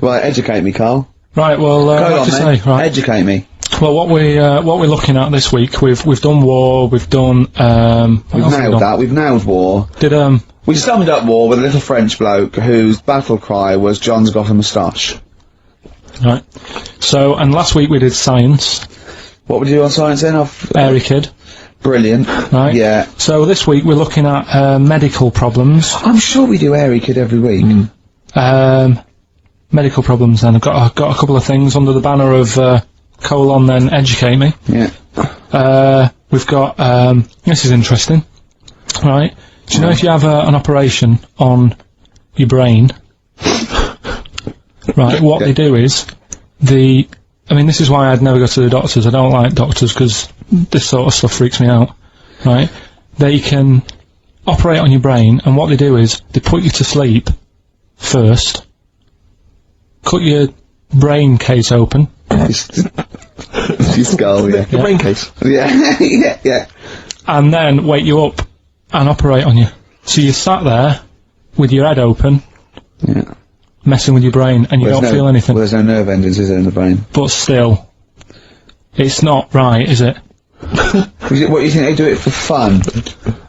Right, educate me, Carl. Right, well, what to say, right? Educate me. Well, what we're looking at this week, we've done war, we've done, We've nailed that, we've nailed war. We summed up war with a little French bloke whose battle cry was John's got a moustache. Right. So, and last week we did science. What would you do on science then? Airy Kid. Brilliant. Right. Yeah. So this week we're looking at, medical problems. I'm sure we do Airy Kid every week. Medical problems then. I've got a couple of things under the banner of, then educate me. Yeah. We've got, this is interesting. Right. Do you know if you have an operation on your brain, right, what they do is, I mean, this is why I'd never go to the doctors. I don't like doctors because this sort of stuff freaks me out, right? They can operate on your brain, and what they do is, they put you to sleep first, cut your brain case open. Your skull, yeah. The brain case. Yeah, yeah. And then wake you up and operate on you. So you're sat there with your head open, messing with your brain, and you don't feel anything. Well, there's no nerve endings, is there, in the brain? But still, it's not right, is it? What, you think they do it for fun?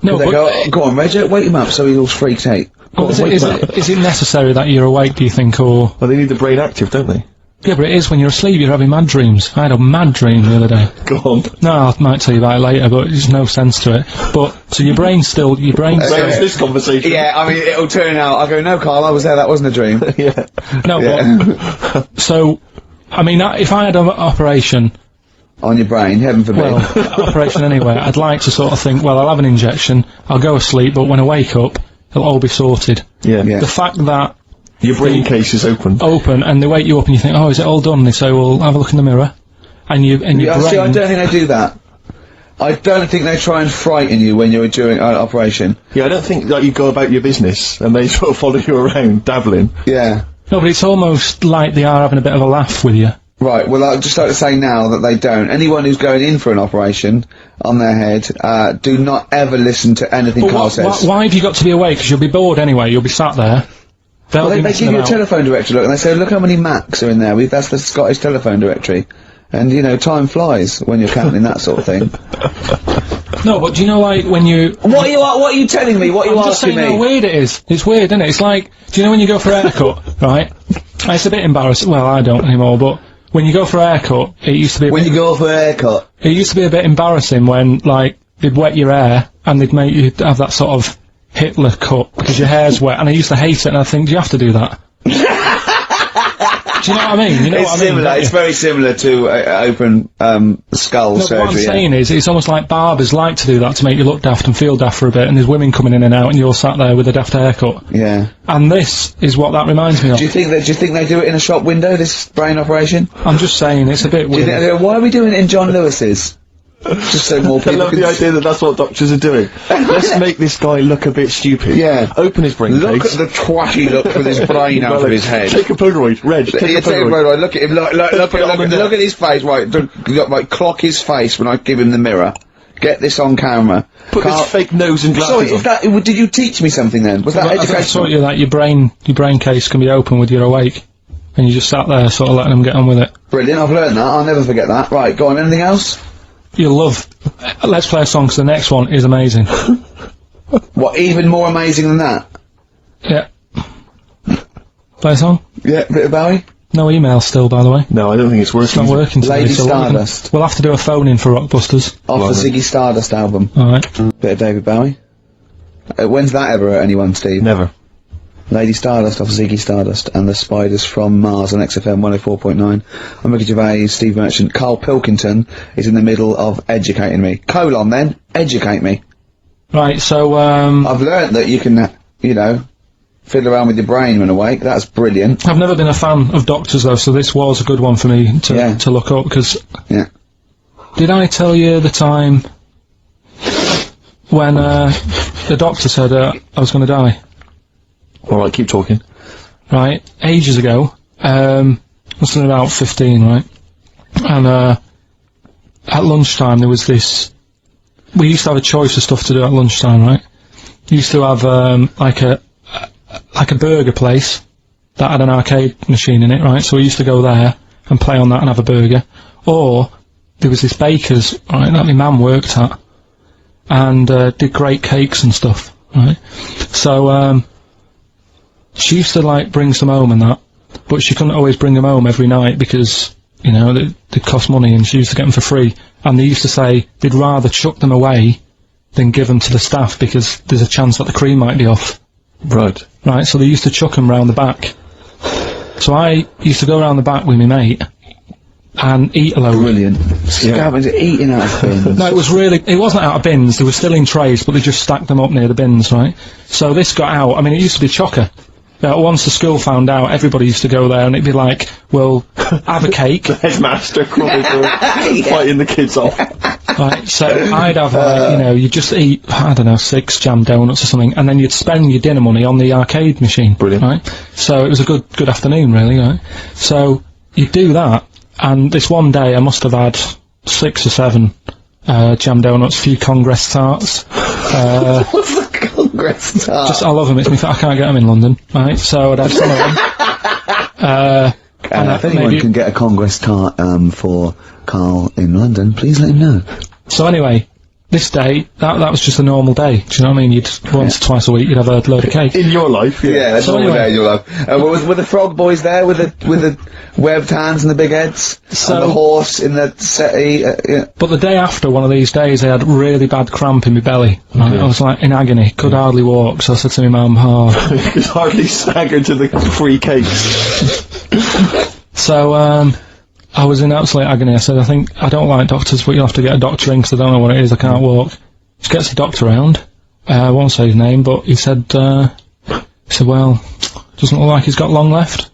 No, they go on, Reg, wake him up so he's all freaked out. Well, is it necessary that you're awake, do you think, or...? Well, they need the brain active, don't they? Yeah, but it is when you're asleep, you're having mad dreams. I had a mad dream the other day. Go on. No, I might tell you about it later, but there's no sense to it. But, so your brain's still... this conversation. Yeah, I mean, it'll turn out, I'll go, no, Carl, I was there, that wasn't a dream. Yeah. No, but... So, I mean, if I had an operation... On your brain, heaven forbid. Well, operation anyway, I'd like to sort of think, well, I'll have an injection, I'll go asleep, but when I wake up, it'll all be sorted. Yeah. The fact that... Your brain case is open. And they wake you up and you think, oh, is it all done? And they say, well, have a look in the mirror. And your brain... See, I don't think they do that. I don't think they try and frighten you when you're doing an operation. Yeah, I don't think that you go about your business and they sort of follow you around, dabbling. Yeah. No, but it's almost like they are having a bit of a laugh with you. Right, well, I'd just like to say now that they don't. Anyone who's going in for an operation on their head, do not ever listen to anything Carl says. Why have you got to be awake? Because you'll be bored anyway, you'll be sat there. Well, they give you a telephone directory, look, and they say, look how many Macs are in there. That's the Scottish telephone directory. And, you know, time flies when you're counting that sort of thing. No, but do you know, like, when you... What are you telling me? What are you asking me? I'm just saying how weird it is. It's weird, isn't it? It's like, do you know when you go for a haircut, right? It's a bit embarrassing. Well, I don't anymore, but when you go for a haircut, it used to be... When you go for a haircut? It used to be a bit embarrassing when, like, they'd wet your hair, and they'd make you have that sort of Hitler cut, because your hair's wet, and I used to hate it, and I think, do you have to do that? Do you know what I mean? You know it's what I mean, similar. It's very similar to open skull surgery. What I'm saying is, it's almost like barbers like to do that to make you look daft and feel daft for a bit, and there's women coming in and out, and you're sat there with a daft haircut. Yeah. And this is what that reminds me of. Do you think they do it in a shop window? This brain operation? I'm just saying, it's a bit weird. Do you think why are we doing it in John Lewis's? Just so more people I love the idea that that's what doctors are doing. Let's make this guy look a bit stupid. Yeah. Open his brain Look case. at the twatty look with his brain out of his head. Take a Polaroid, Reg. Take a Polaroid. Look at him. Look at his face. Right, clock his face when I give him the mirror. Get this on camera. Put his fake nose and glasses Sorry, did you teach me something then? Was that educational? I taught you that your brain case can be open with your awake, and you just sat there sort of letting them get on with it. Brilliant. I've learned that. I'll never forget that. Right, go on. Anything else? You'll love... Let's play a song, because the next one is amazing. What, even more amazing than that? Yeah. Play a song? Yeah, bit of Bowie? No email still, by the way. No, I don't think it's working. It's not working today. Lady Stardust. We'll have to do a phone-in for Rockbusters. Off the Ziggy Stardust album. Alright. Bit of David Bowie. When's that ever hurt anyone, Steve? Never. Lady Stardust off Ziggy Stardust and the Spiders from Mars on XFM 104.9. I'm Ricky Gervais, Steve Merchant. Karl Pilkington is in the middle of educating me. Then, educate me. Right, so, I've learnt that you can, you know, fiddle around with your brain when awake. That's brilliant. I've never been a fan of doctors, though, so this was a good one for me to look up, because... Yeah. Did I tell you the time when, the doctor said, I was gonna die? Alright, keep talking. Right, ages ago, must have been about 15, right? And, at lunchtime there was this... We used to have a choice of stuff to do at lunchtime, right? We used to have, like a burger place, that had an arcade machine in it, right? So we used to go there and play on that and have a burger. Or there was this baker's, right, that my mum worked at, and did great cakes and stuff, right? So she used to like bring some home and that, but she couldn't always bring them home every night because, you know, they cost money, and she used to get them for free. And they used to say they'd rather chuck them away than give them to the staff because there's a chance that the cream might be off. Right. Right, so they used to chuck them round the back. So I used to go round the back with my mate and eat a load. Brilliant. Scavengers eating out of bins. No, it wasn't out of bins, they were still in trays, but they just stacked them up near the bins, right? So this got out, I mean, it used to be chocker. Once the school found out, everybody used to go there, and it'd be like, well, have a cake. Headmaster crawling through, fighting the kids off. Right, so I'd have, like, you know, you'd just eat, I don't know, 6 jam donuts or something, and then you'd spend your dinner money on the arcade machine. Brilliant. Right? So it was a good afternoon, really, right? So you'd do that, and this one day I must have had 6 or 7 jam donuts, a few Congress tarts. What's the Congress tart? I love them, I can't get them in London, right? So I'd have some of them. If anyone can get a Congress tart for Carl in London, please let him know. So anyway, this day, that was just a normal day. Do you know what I mean? You'd once or twice a week, you'd have a load of cake. In your life, yeah, that's all day in your life. Were the frog boys there with the webbed hands and the big heads? And the horse in the settee? Yeah. But the day after one of these days, I had really bad cramp in my belly. Right? I was like in agony, could hardly walk. So I said to my mum, you could hardly stagger to the free cakes. So, I was in absolute agony. I said, I don't like doctors, but you'll have to get a doctor in because I don't know what it is, I can't walk. Just gets the doctor round. I won't say his name, but he said, well, doesn't look like he's got long left.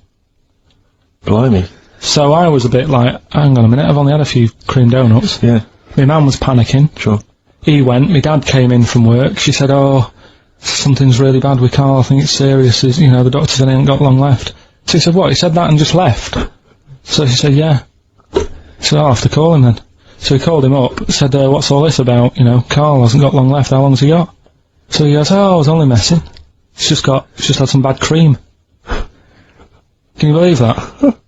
Blimey. So I was a bit like, hang on a minute, I've only had a few cream donuts. Yeah. My mum was panicking. Sure. He went, my dad came in from work, she said, oh, something's really bad with Carl, I think it's serious, you know, the doctor said he ain't got long left. So he said, what, he said that and just left? So she said, yeah. He said, I'll have to call him then. So he called him up, said, what's all this about? You know, Carl hasn't got long left, how long's he got? So he goes, oh, I was only messing. He's just had some bad cream. Can you believe that?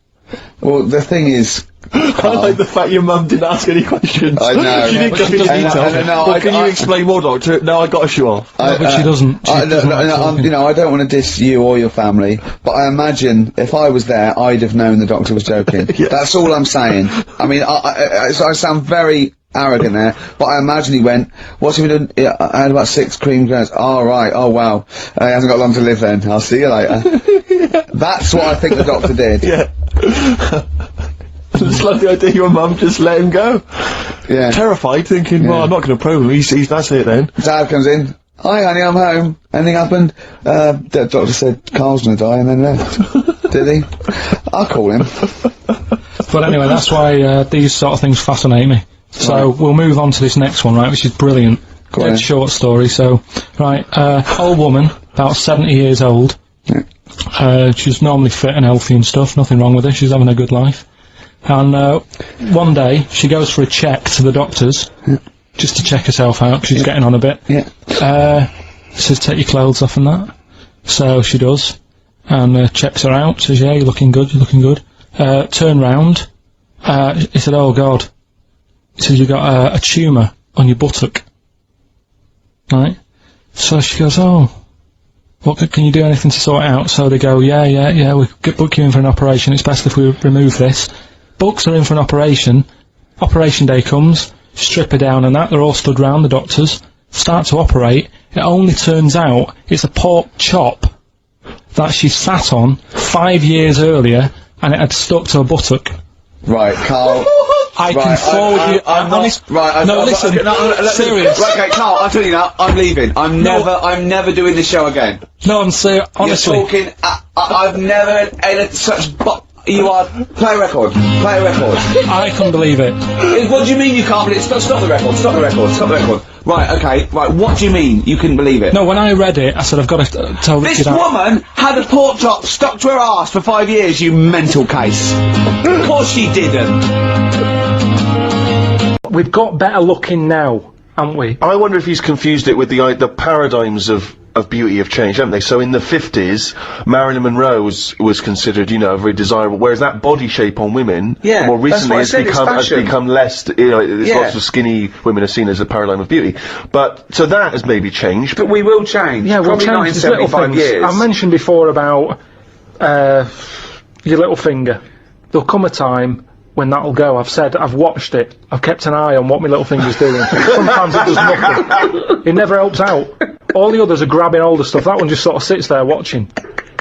Well, the thing is, I like the fact your mum didn't ask any questions. I know. She didn't go into details. Can you explain more, Doctor? No, I got a shoe off. But she doesn't. You know, I don't want to diss you or your family, but I imagine if I was there, I'd have known the doctor was joking. Yeah. That's all I'm saying. I mean, I sound very arrogant there, but I imagine he went, what's he been doing? I had about 6 cream granules. Oh, right. Oh, wow. He hasn't got long to live then. I'll see you later. Yeah. That's what I think the doctor did. Yeah. I just love the idea your mum just let him go. Yeah. Terrified, thinking, well, I'm not going to probe him. He's that's it then. Dad comes in. Hi, honey, I'm home. Anything happened? The doctor said Carl's going to die and then left. Did he? I'll call him. But anyway, that's why these sort of things fascinate me. So we'll move on to this next one, right, which is brilliant. Dead short story. So, right, old woman, about 70 years old. Yeah. She's normally fit and healthy and stuff, nothing wrong with her, she's having a good life. And one day, she goes for a check to the doctor's, just to check herself out, 'cause she's getting on a bit. Yeah. Says, take your clothes off and that. So she does, and checks her out, says, yeah, you're looking good, you're looking good. Turn round, he said, oh God. He said, you got a tumour on your buttock. Right? So she goes, oh, what, can you do anything to sort it out? So they go, yeah, we could book you in for an operation, it's best if we remove this. Books are in for an operation, operation day comes, strip her down and that, they're all stood round, the doctors, start to operate, it only turns out it's a pork chop that she sat on 5 years earlier, and it had stuck to her buttock. Right, Carl. I can forward you. I'm honest. Right. No, listen. Serious. Right, okay, Carl. I'm telling you now. I'm leaving. I'm never doing this show again. No, I'm serious. Honestly. You're talking. I've never had such. You are. Play a record. Play a record. I can't believe it. What do you mean you can't believe it? Stop the record. Stop the record. Stop the record. Right. Okay. Right. What do you mean you couldn't believe it? No, when I read it, I said I've got to tell Richard. This woman had a pork chop stuck to her arse for 5 years. You mental case. Of course she didn't. We've got better looking now, haven't we? I wonder if he's confused it with the paradigms of of beauty have changed, haven't they? So in the 50s, Marilyn Monroe was considered, you know, very desirable, whereas that body shape on women, Yeah, more that's recently what I said, it's has fashion. become less, you know, there's Yeah. lots of skinny women are seen as a paradigm of beauty. But, so that has maybe changed. But we will change. Yeah, we'll Probably not in change. There's little 75 things. years. I mentioned before about your little finger. There'll come a time when that'll go. I've watched it. I've kept an eye on what my little finger's doing. Sometimes it does nothing. It never helps out. All the others are grabbing older stuff. That one just sort of sits there watching.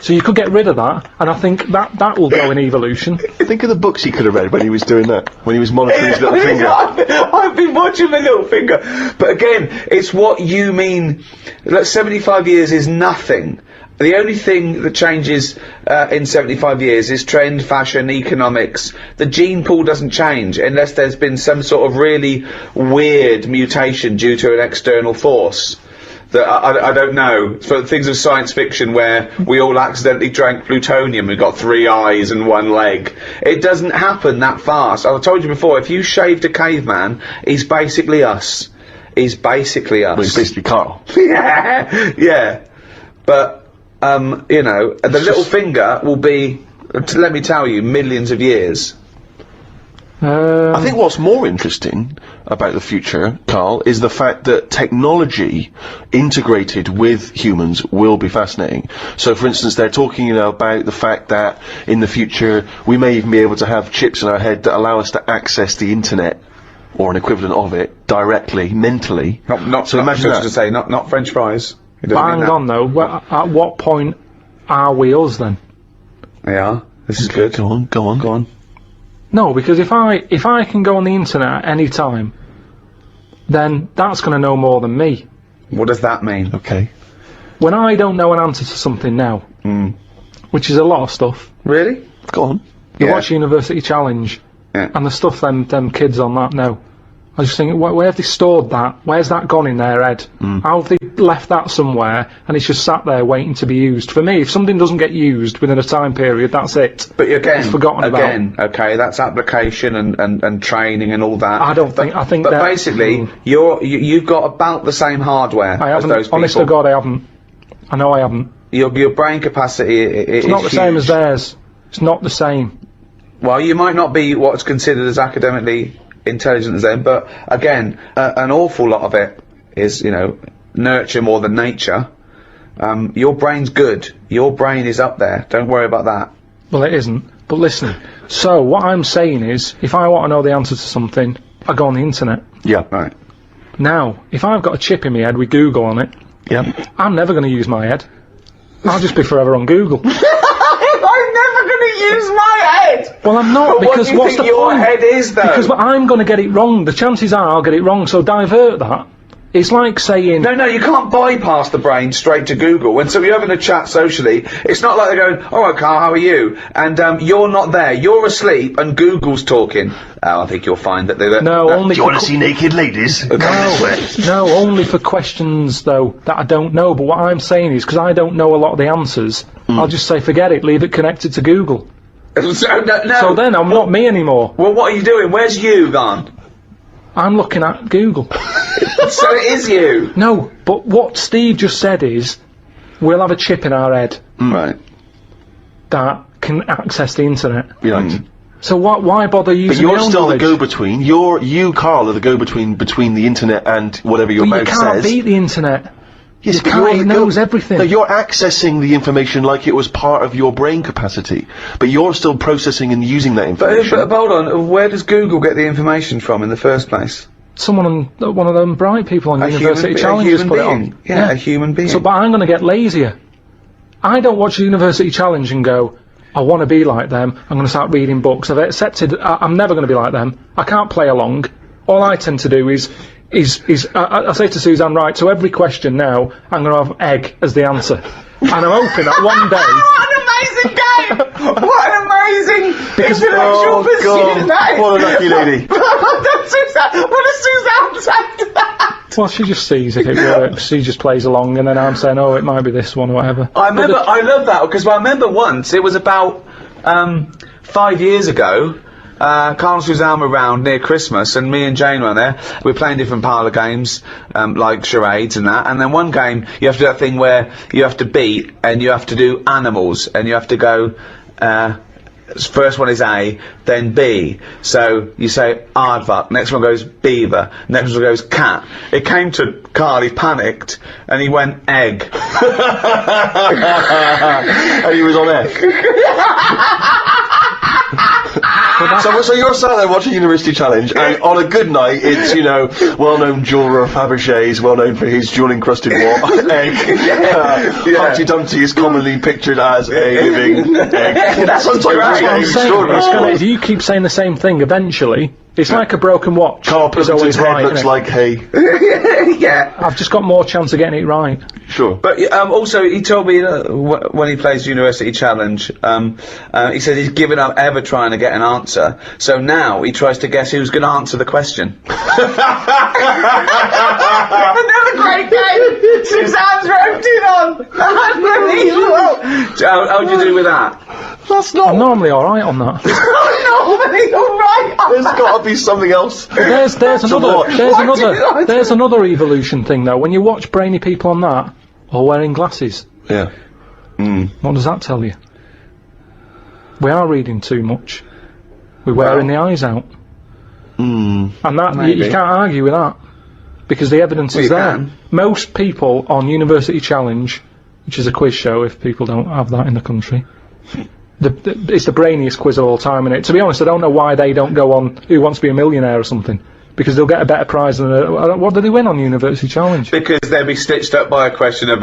So you could get rid of that, and I think that will go in evolution. Think of the books he could have read when he was doing that, when he was monitoring his little finger. I've been watching my little finger. But again, it's what you mean. Like 75 years is nothing. The only thing that changes in 75 years is trend, fashion, economics. The gene pool doesn't change unless there's been some sort of really weird mutation due to an external force. That I don't know. For things of science fiction where we all accidentally drank plutonium and got 3 eyes and 1 leg. It doesn't happen that fast. I've told you before, if you shaved a caveman, he's basically us. He's basically us. Well, he's basically Carl. Yeah, yeah. But, you know, the little finger will be, let me tell you, millions of years. I think what's more interesting about the future, Carl, is the fact that technology integrated with humans will be fascinating. So, for instance, they're talking, you know, about the fact that in the future we may even be able to have chips in our head that allow us to access the internet or an equivalent of it directly, mentally. So imagine that. To say, not French fries. But hang on though, at what point are we us then? Yeah, this is good. Go on. No, because if I can go on the internet at any time, then that's going to know more than me. What does that mean? Okay. When I don't know an answer to something now, which is a lot of stuff. Really? Go on. You watch University Challenge, and the stuff them kids on that know. I just think, where have they stored that? Where's that gone in their head? How have they left that somewhere, and it's just sat there waiting to be used? For me, if something doesn't get used within a time period, that's it. But again, it's forgotten about. Okay, that's application and training and all that. I think But that, basically, you've got about the same hardware I as haven't. those people. Honest to God, I haven't. I know I haven't. Your brain capacity It's not the same as theirs. It's not the same. Well, you might not be what's considered as academically intelligent as them, but again, an awful lot of it is, you know, nurture more than nature. Your brain's good. Your brain is up there. Don't worry about that. Well, it isn't. But listen, so what I'm saying is, if I want to know the answer to something, I go on the internet. Yeah. Right. Now, if I've got a chip in my head with Google on it, I'm never going to use my head. I'll just be forever on Google. I'm never going to use my head! Well, I'm not, But because what do you think your head is, though? Because I'm going to get it wrong. The chances are I'll get it wrong, so divert that. It's like saying... No, you can't bypass the brain straight to Google. When you're having a chat socially, it's not like they're going, all right, Carl, how are you? And you're not there. You're asleep, and Google's talking. I think you'll find that they're... No, only Do you want to see naked ladies? No, only for questions, though, that I don't know. But what I'm saying is, because I don't know a lot of the answers, I'll just say, forget it, leave it connected to Google. No. So then I'm not me anymore. Well, what are you doing? Where's you gone? I'm looking at Google. So it is you. No, but what Steve just said is, we'll have a chip in our head Right. that can access the internet. Right. So why bother using But you're my own still knowledge? the go-between. You, Carl, are the go-between between the internet and whatever your But mouth you can't says. beat the internet. Yes, You but can't, you're it the knows everything. No, you're accessing the information like it was part of your brain capacity, but you're still processing and using that information. But hold on, where does Google get the information from in the first place? Someone on one of them bright people on University Challenge just put it on. Yeah, a human being. So, but I'm going to get lazier. I don't watch the University Challenge and go, I want to be like them. I'm going to start reading books. I've accepted I'm never going to be like them. I can't play along. All I tend to do is I say to Suzanne, right, to every question now, I'm going to have egg as the answer. And I'm hoping that one day... What an amazing game! What an amazing intellectual pursuit that is! What a lucky lady. What does Suzanne say to that? Well, she just sees if it works. She just plays along, and then I'm saying, oh, it might be this one or whatever. I remember, I love that, because I remember once, it was about 5 years ago, Carl and Suzanne were round near Christmas, and me and Jane were there. We were playing different parlour games, like charades and that. And then one game, you have to do that thing where you have to beat, and you have to do animals, and you have to go. First one is A, then B. So you say aardvark, next one goes beaver, next one goes cat. It came to Carl, he panicked, and he went egg. And he was on egg. So you're sat there watching University Challenge, and on a good night, it's, you know, well-known jeweller Fabergé, well known for his jewel-encrusted egg. Humpty Dumpty is commonly pictured as a living egg. That's Sometimes great. If you keep saying the same thing, eventually, it's like a broken watch. Carl It's always Pilkington's head right, looks innit? like hay. Yeah. I've just got more chance of getting it right. Sure. But also, he told me when he plays University Challenge, he said he's given up ever trying to get an answer. So now he tries to guess who's going to answer the question. Another great game. Suzanne's roped in on. Unbelievable. How'd you do with that? That's not. I'm normally alright on that. Normally, all right. There's got to be something else. There's watch. another evolution thing though. When you watch brainy people on that, or wearing glasses, Yeah. what does that tell you? We are reading too much. We're wearing the eyes out. And that you can't argue with that. Because the evidence is you there. can. Most people on University Challenge, which is a quiz show if people don't have that in the country, it's the brainiest quiz of all time, and to be honest, I don't know why they don't go on Who Wants to Be a Millionaire or something, because they'll get a better prize than what do they win on University Challenge? Because they'll be stitched up by a question of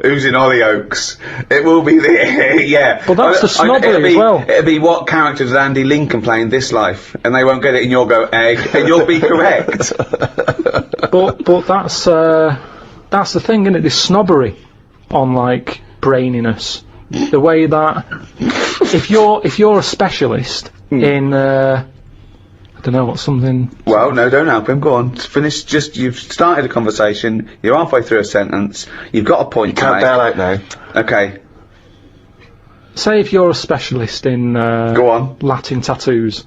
who's in Hollyoaks. It will be the yeah. But that's the snobbery as well. It'll be what character does Andy Lincoln play in this life, and they won't get it, and you'll go egg, and you'll be correct. But that's the thing, isn't it? This snobbery on like braininess, the way that if you're a specialist in I don't know what's something. Well, no, don't help him. Go on, finish. You've started a conversation. You're halfway through a sentence. You've got a point. Can't bail out now. Okay. Say if you're a specialist in Go on. Latin tattoos.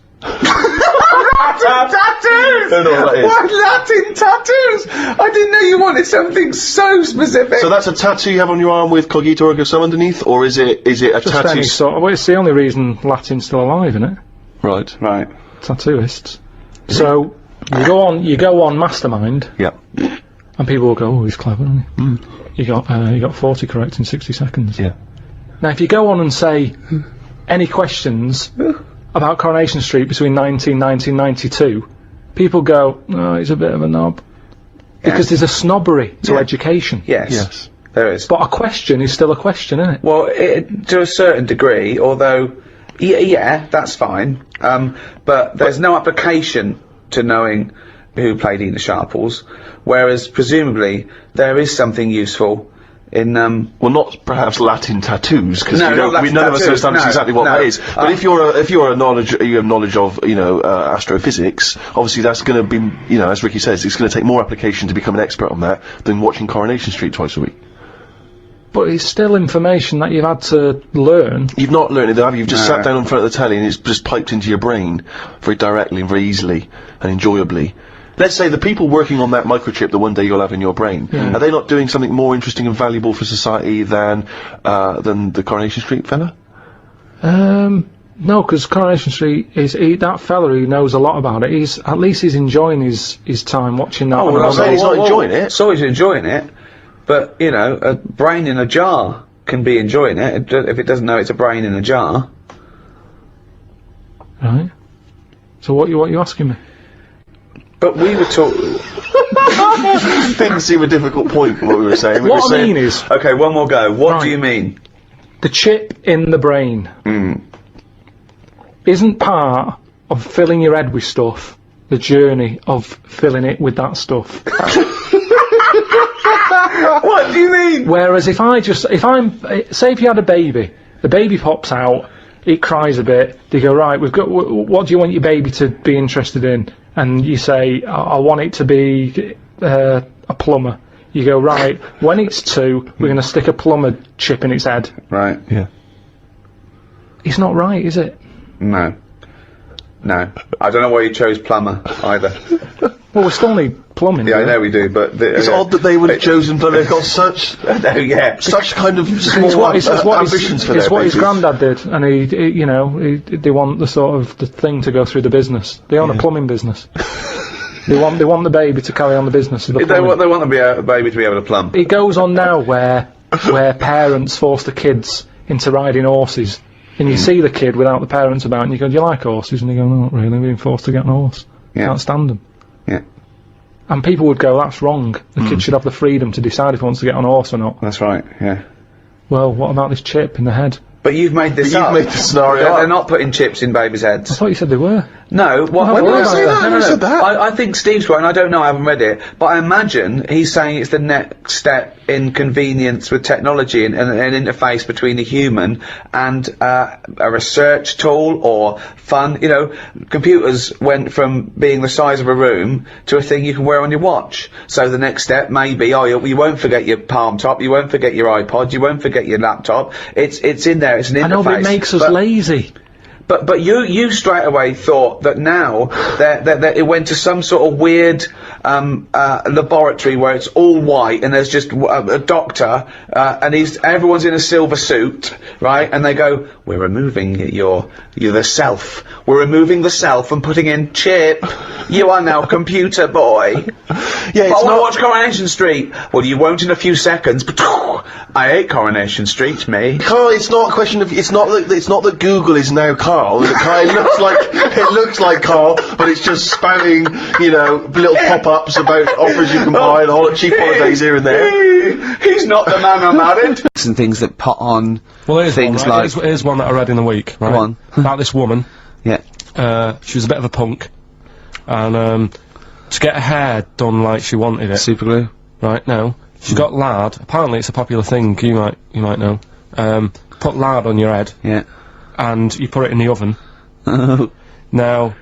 Tattoos! Don't know what that is. What Latin tattoos? I didn't know you wanted something so specific. So that's a tattoo you have on your arm with Cogito ergo sum underneath, or is it a Just tattoo? any sort. Well, it's the only reason Latin's still alive, isn't it? Right. Right. Tattooists. So you go on Mastermind, Yeah. and people will go, "Oh, he's clever, isn't he?" You got 40 correct in 60 seconds. Yeah. Now, if you go on and say any questions about Coronation Street between 1990 and 92, people go, "Oh, he's a bit of a knob," because there's a snobbery to education. Yes. Yes. There is. But a question is still a question, isn't it? Well, to a certain degree, although, yeah, that's fine. But there's no application to knowing who played Ena Sharples, whereas presumably there is something useful in. Well, not perhaps Latin tattoos, because No, not Latin none of us tattoos, understand no, exactly what no. that is. But if you have knowledge of astrophysics, obviously that's going to be, as Ricky says, it's going to take more application to become an expert on that than watching Coronation Street twice a week. But it's still information that you've had to learn. You've not learned it, though, have you? You've just sat down in front of the telly and it's just piped into your brain very directly and very easily and enjoyably. Let's say the people working on that microchip that one day you'll have in your brain, are they not doing something more interesting and valuable for society than the Coronation Street fella? No, because Coronation Street is that fella who knows a lot about it. He's enjoying his time watching that. I'm not saying he's not enjoying it. So he's enjoying it, but a brain in a jar can be enjoying it if it doesn't know it's a brain in a jar. Right. So what you asking me? But we were talking. Didn't seem a difficult point what we were saying. What I mean is, Okay, one more go. What do Right. you mean? the chip in the brain isn't part of filling your head with stuff. The journey of filling it with that stuff. What do you mean? Whereas if say if you had a baby, the baby pops out, it cries a bit. They go, right, we've got. What do you want your baby to be interested in? And you say, I want it to be a plumber. You go, right, when it's 2, we're going to stick a plumber chip in its head. Right. Yeah. It's not right, is it? No. No. I don't know why you chose plumber, either. Well, we still need plumbing. Yeah, I know we do, but... It's odd that they would have chosen, but they've got such... such kind of small ambitions for their It's what his babies. granddad did, and they want the thing to go through the business. They own a plumbing business. They want the baby to carry on the business of the plumbing. They want a baby to be able to plumb. It goes on now where parents force the kids into riding horses, and you see the kid without the parents about, and you go, "Do you like horses?" And they go, "No, not really. I'm being forced to get an horse. Can't stand them." Yeah. And people would go, "That's wrong. The kid should have the freedom to decide if he wants to get on a horse or not." That's right, yeah. Well, what about this chip in the head? But you've made this up. You've made the scenario up. They're not putting chips in babies' I heads. thought you said they were. No, when did I say that? Who said that? I think Steve's right, and I don't know, I haven't read it, but I imagine he's saying it's the next step in convenience with technology and an interface between a human and a research tool or fun. You know, computers went from being the size of a room to a thing you can wear on your watch. So the next step may be, you won't forget your palm top, you won't forget your iPod, you won't forget your laptop. It's in there, it's an interface. I know, but it makes us lazy. But you straight away thought that now that it went to some sort of weird laboratory where it's all white and there's just a doctor and everyone's in a silver suit, right? And they go, "We're removing the self. We're removing the self and putting in chip. You are now computer boy." Yeah, But I want to watch Coronation Street. Well, you won't in a few seconds. But I hate Coronation Street, me. Carl, it's not a question of. It's not that Google is now Carl. It looks like Carl, but it's just spouting, little pop-ups about offers you can buy and cheap holidays here and there. He's not the man I'm married. Some things that put on. Well, here's things one, right? like. Here's one that I read in the week, right? Go on. About this woman. Yeah. She was a bit of a punk, and to get her hair done like she wanted it. Super glue. Right, no. She got lard. Apparently it's a popular thing, you might know. Put lard on your head. Yeah. And you put it in the oven. Now,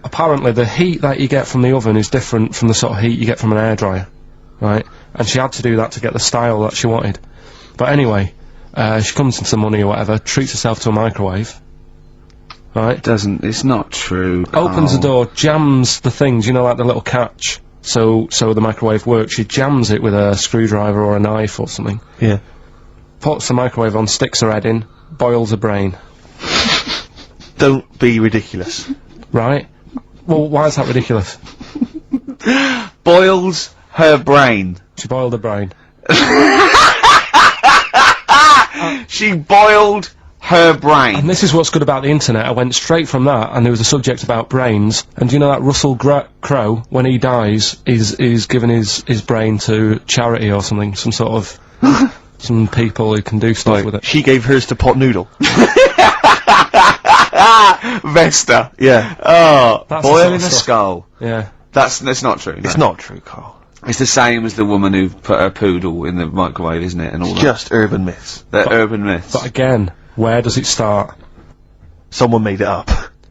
apparently the heat that you get from the oven is different from the sort of heat you get from an hairdryer. Right? And she had to do that to get the style that she wanted. But anyway, she comes into money or whatever, treats herself to a microwave. Right? It's not true. Opens the door, jams the things, like the little catch. So the microwave works. She jams it with a screwdriver or a knife or something. Yeah. Puts the microwave on, sticks her head in, boils her brain. Don't be ridiculous. Right? Well, why is that ridiculous? Boils her brain. She boiled her brain. She boiled her brain. And this is what's good about the internet. I went straight from that, and there was a subject about brains. And do you know that Russell Crowe, when he dies, is giving his brain to charity or something? Some sort of some people who can do stuff with it. She gave hers to Pot Noodle. Vesta. Yeah. Oh, That's boiling the a sort of skull. Yeah. That's not true. It's not true, Carl. It's the same as the woman who put her poodle in the microwave, isn't it? And all that. Just urban myths. They're urban myths. But again, where does it start? Someone made it up.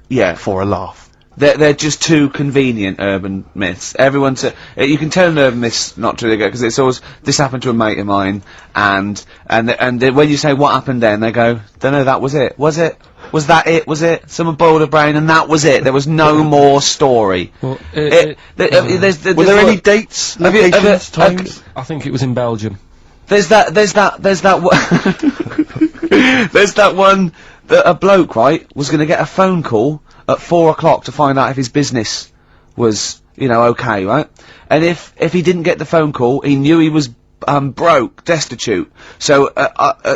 Yeah. For a laugh. They're just too convenient urban myths. You can tell an urban myth's not true, because it's always, this happened to a mate of mine, and when you say what happened then, they go, don't know, that was it. Was it? Was that it? Was it? Someone boiled a brain and that was it. There was no more story. Well, were there any dates, locations, times? I think it was in Belgium. There's that one that a bloke, right, was gonna get a phone call at 4 o'clock to find out if his business was, okay, right? And if he didn't get the phone call, he knew he was broke, destitute. So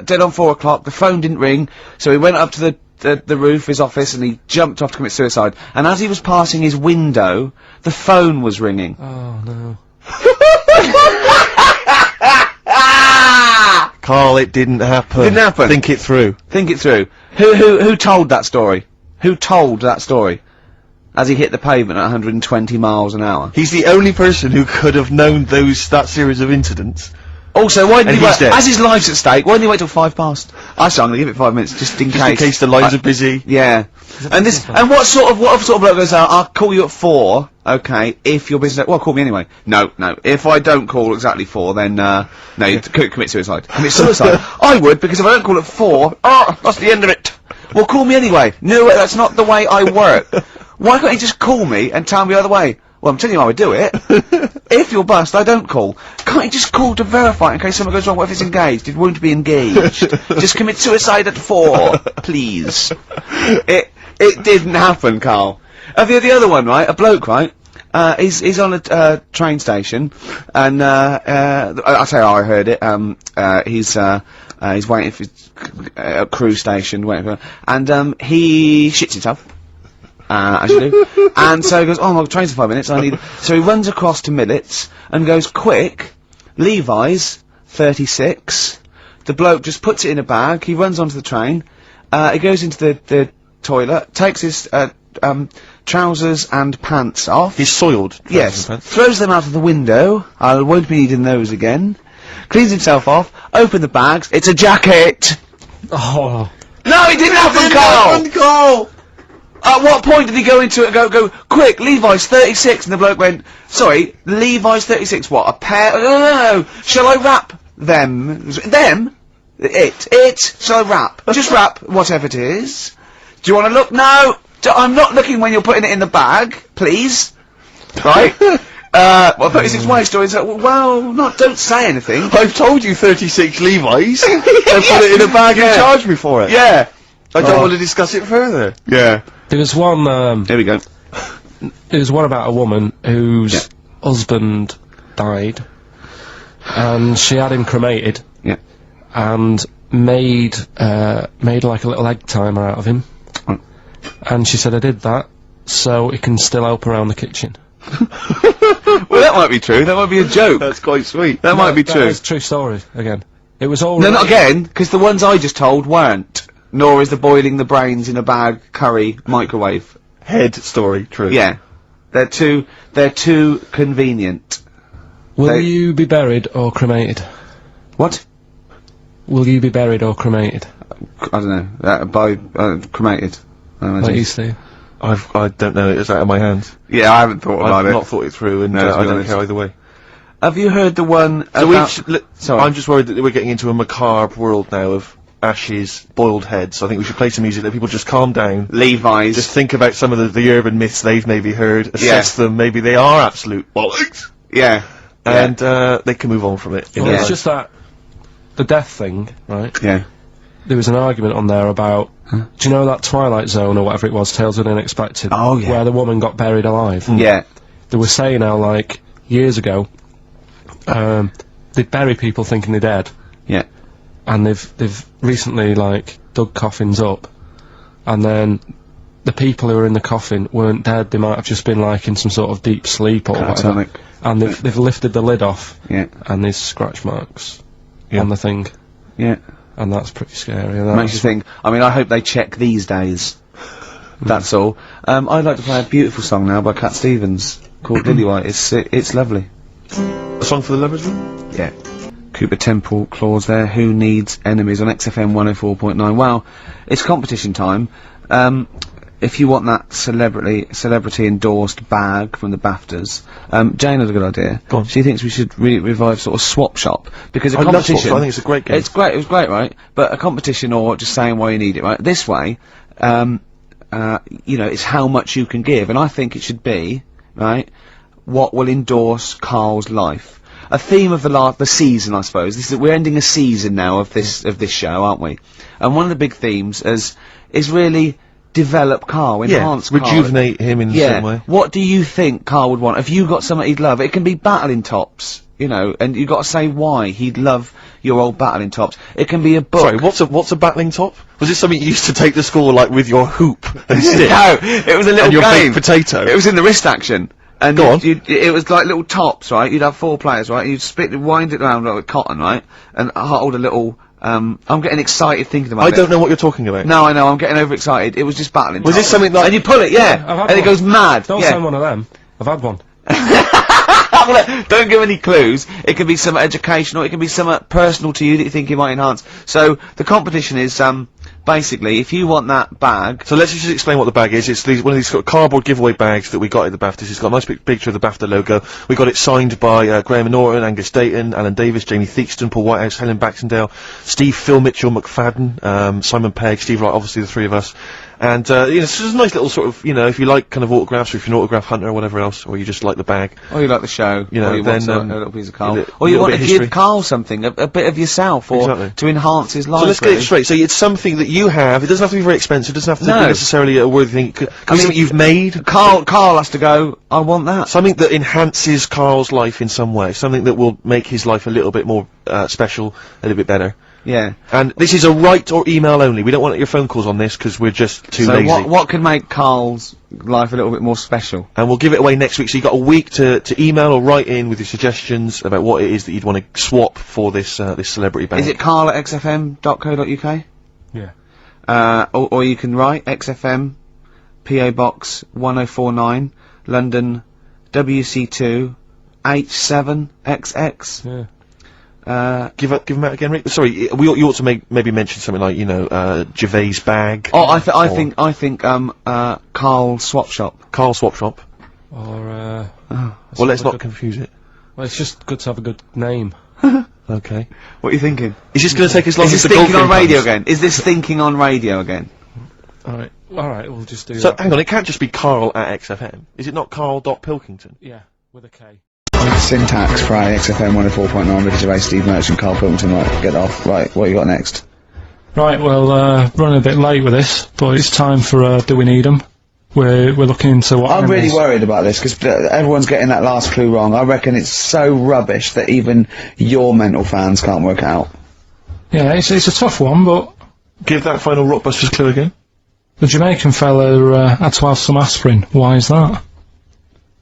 dead on 4 o'clock, the phone didn't ring, so he went up to the roof of his office and he jumped off to commit suicide. And as he was passing his window, the phone was ringing. Oh no. Carl, it didn't happen. Didn't happen. Think it through. Think it through. Who told that story? Who told that story? As he hit the pavement at 120 miles an hour. He's the only person who could have known that series of incidents. Also, why didn't he wait? dead. As his life's at stake, why didn't he wait till 5 past? I'm gonna give it 5 minutes, just in Just case. in case the lines are busy. Yeah. And what sort of bloke goes out, I'll call you at 4, okay, if your business, well, call me anyway. No, if I don't call exactly 4, then, no, you commit suicide. Commit suicide. I would, because if I don't call at 4, that's the end of it. Well, call me anyway. No, that's not the way I work. Why can't you just call me and tell me the other way? Well, I'm telling you how I do it. If you're bust, I don't call. Can't you just call to verify in case something goes wrong? What if it's engaged? It won't be engaged. Just commit suicide at 4, please. It didn't happen, Carl. The other one, right? A bloke, right? He's on a train station, and I say I heard it. He's waiting for a cruise station, waiting for, and he shits himself. As you do. And so he goes, oh, my train's in 5 minutes, so he runs across to Millets, and goes, quick, Levi's, 36, the bloke just puts it in a bag, he runs onto the train, he goes into the toilet, takes his, trousers and pants off. He's soiled. Yes. Throws them out of the window, I won't be needing those again, cleans himself off, open the bags, it's a jacket! Oh. No, it didn't happen, Carl! At what point did he go into it and go, quick, Levi's 36, and the bloke went, sorry, Levi's 36, what, a pair? No, shall I wrap them? Them? It, shall I wrap? Just wrap, whatever it is. Do you want to look? No, I'm not looking when you're putting it in the bag, please. Right? Well, 36 waist stories, well, don't say anything. I've told you 36 Levi's, and put it in a bag and charge me for it. Yeah. I don't want to discuss it further. Yeah. There was one, Here we go. there was one about a woman whose husband died, and she had him cremated. Yeah. And made like a little egg timer out of him. Right. And she said, I did that, so he can still help around the kitchen. Well, that might be true. That might be a joke. That's quite sweet. That might be That true. is true story, again. It was all No, not again, because the ones I just told weren't. Nor is the boiling the brains in a bag curry microwave. Head story, true. Yeah. They're too convenient. Will you be buried or cremated? What? Will you be buried or cremated? I don't know. Cremated. I imagine. Like you, Steve? I don't know, it's out of my hands. Yeah, I haven't thought about I've it. not thought it through, and No, to I be don't honest. care either way. Have you heard the one So about... Sorry. I'm just worried that we're getting into a macabre world now of ashes, boiled heads. I think we should play some music, let people just calm down. Levi's. Just think about some of the urban myths they've maybe heard, assess them, maybe they are absolute bollocks, Yeah. and they can move on from it. Well, it's just that, the death thing, right? Yeah. There was an argument on there about, do you know that Twilight Zone or whatever it was, Tales of the Unexpected? Oh, yeah. Where the woman got buried alive? Yeah. They were saying how, like, years ago, they'd bury people thinking they're dead, Yeah. and they've recently, like, dug coffins up, and then the people who were in the coffin weren't dead, they might have just been, like, in some sort of deep sleep or whatever. Catatonic. And they've lifted the lid off, Yeah. and there's scratch marks Yeah. on the thing, Yeah. and that's pretty scary. And Makes you think, I mean, I hope they check these days. That's all. I'd like to play a beautiful song now by Cat Stevens, called Lillywhite. It's lovely. A song for the lovers room? Yeah. Cooper Temple Clause there, Who Needs Enemies on XFM 104.9. Well, it's competition time. If you want that celebrity endorsed bag from the BAFTAs, Jane had a good idea. Go on. She thinks we should revive sort of Swap Shop, because a I love Swap competition... Shop, I think it's a great game. It's great, it was great, right? But a competition or just saying why you need it, right? This way, you know, it's how much you can give, and I think it should be, right, what will endorse Carl's life. A theme of the season, I suppose. We're ending a season now of this show, aren't we? And one of the big themes is really develop Carl, enhance Carl. Rejuvenate him in some way. What do you think Carl would want? Have you got something he'd love? It can be battling tops, you know, and you've got to say why he'd love your old battling tops. It can be a book. Sorry, what's a battling top? Was this something you used to take to school, like, with your hoop and stick? No, it was a little and your game. baked potato? It was in the wrist action. And Go on. it was like little tops, right? You'd have 4 players, right? You'd wind it around like with cotton, right? And hold a little, I'm getting excited thinking about it. I don't know what you're talking about. No, I know, I'm getting overexcited. It was just battling. Was this something like... And you pull it, yeah. I've had And it one. goes mad. Don't yeah. send one of them. I've had one. Don't give any clues. It can be some educational, it can be some personal to you that you think you might enhance. So, the competition is, basically, if you want that bag... So let's just explain what the bag is. It's one of these sort of cardboard giveaway bags that we got at the BAFTAs. It's got a nice big picture of the BAFTA logo. We got it signed by Graham Norton, Angus Dayton, Alan Davis, Jamie Theakston, Paul Whitehouse, Helen Baxendale, Steve, Phil Mitchell, McFadden, Simon Pegg, Steve Wright, obviously the three of us. And, you know, it's just a nice little sort of, you know, if you like kind of autographs, or if you're an autograph hunter or whatever else, or you just like the bag. Or you like the show, you know, or you then, want a little piece of Carl. or you want to give Carl something, a bit of yourself, or to enhance his life. So let's get it straight. So it's something that you have, it doesn't have to be very expensive, it doesn't have to be necessarily a worthy thing. Could be something you've made. Carl has to go, I want that. Something that enhances Carl's life in some way. Something that will make his life a little bit more, special, a little bit better. Yeah. And this is a write or email only. We don't want your phone calls on this because we're just too lazy. So what could make Carl's life a little bit more special? And we'll give it away next week. So you've got a week to email or write in with your suggestions about what it is that you'd want to swap for this this celebrity bag. Is it carl@xfm.co.uk? Yeah. Or you can write XFM, PO Box 1049, London, WC2 H7XX. Yeah. Give him out again, Rick. Sorry, you ought to maybe mention something like, you know, Gervais bag. Oh, I think Carl Swap Shop. Carl Swap Shop. Or well, let's not confuse it. Well, it's just good to have a good name. Okay. What are you thinking? Is this going to take as long as the thinking on radio again? Is this thinking on radio again? Alright, we'll just do that. So, hang on, it can't just be Carl at XFM. Is it not Carl.Pilkington? Yeah, with a K. Syntax, Friday, XFM 104.9, Ricky Gervais, Steve Merchant, Karl Pilkington, right, get off. Right, what you got next? Right, well, running a bit late with this, but it's time for, Do We Need 'Em? We're looking into what I'm really worried about this, because everyone's getting that last clue wrong. I reckon it's so rubbish that even your mental fans can't work it out. Yeah, it's a tough one, but... Give that final Rockbusters clue again. The Jamaican fella, had to have some aspirin. Why is that?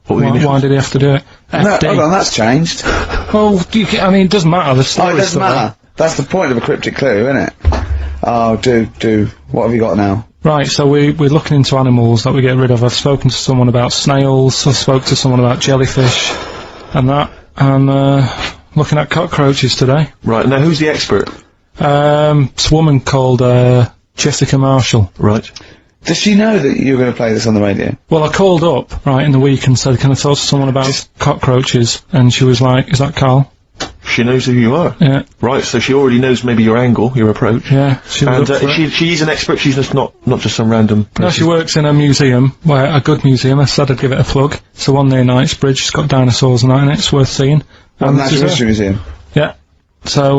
Why did he have to do it? No, hold on, that's changed. Well, I mean, it doesn't matter, the story. Oh, it doesn't matter. That's the point of a cryptic clue, isn't it? Oh, what have you got now? Right, so we're looking into animals that we get rid of. I've spoken to someone about snails, I spoke to someone about jellyfish, and that, and, looking at cockroaches today. Right, now who's the expert? It's a woman called, Jessica Marshall. Right. Does she know that you're going to play this on the radio? Well, I called up, right, in the week and said, can I talk to someone about cockroaches? And she was like, is that Carl? She knows who you are? Yeah. Right, so she already knows maybe your angle, your approach. Yeah, and she's an expert, she's just not just some random person. No, she works in a museum, a good museum. I said I'd give it a plug. It's the one near Knightsbridge, it's got dinosaurs and that in it, it's worth seeing. Natural History Museum? Yeah. So,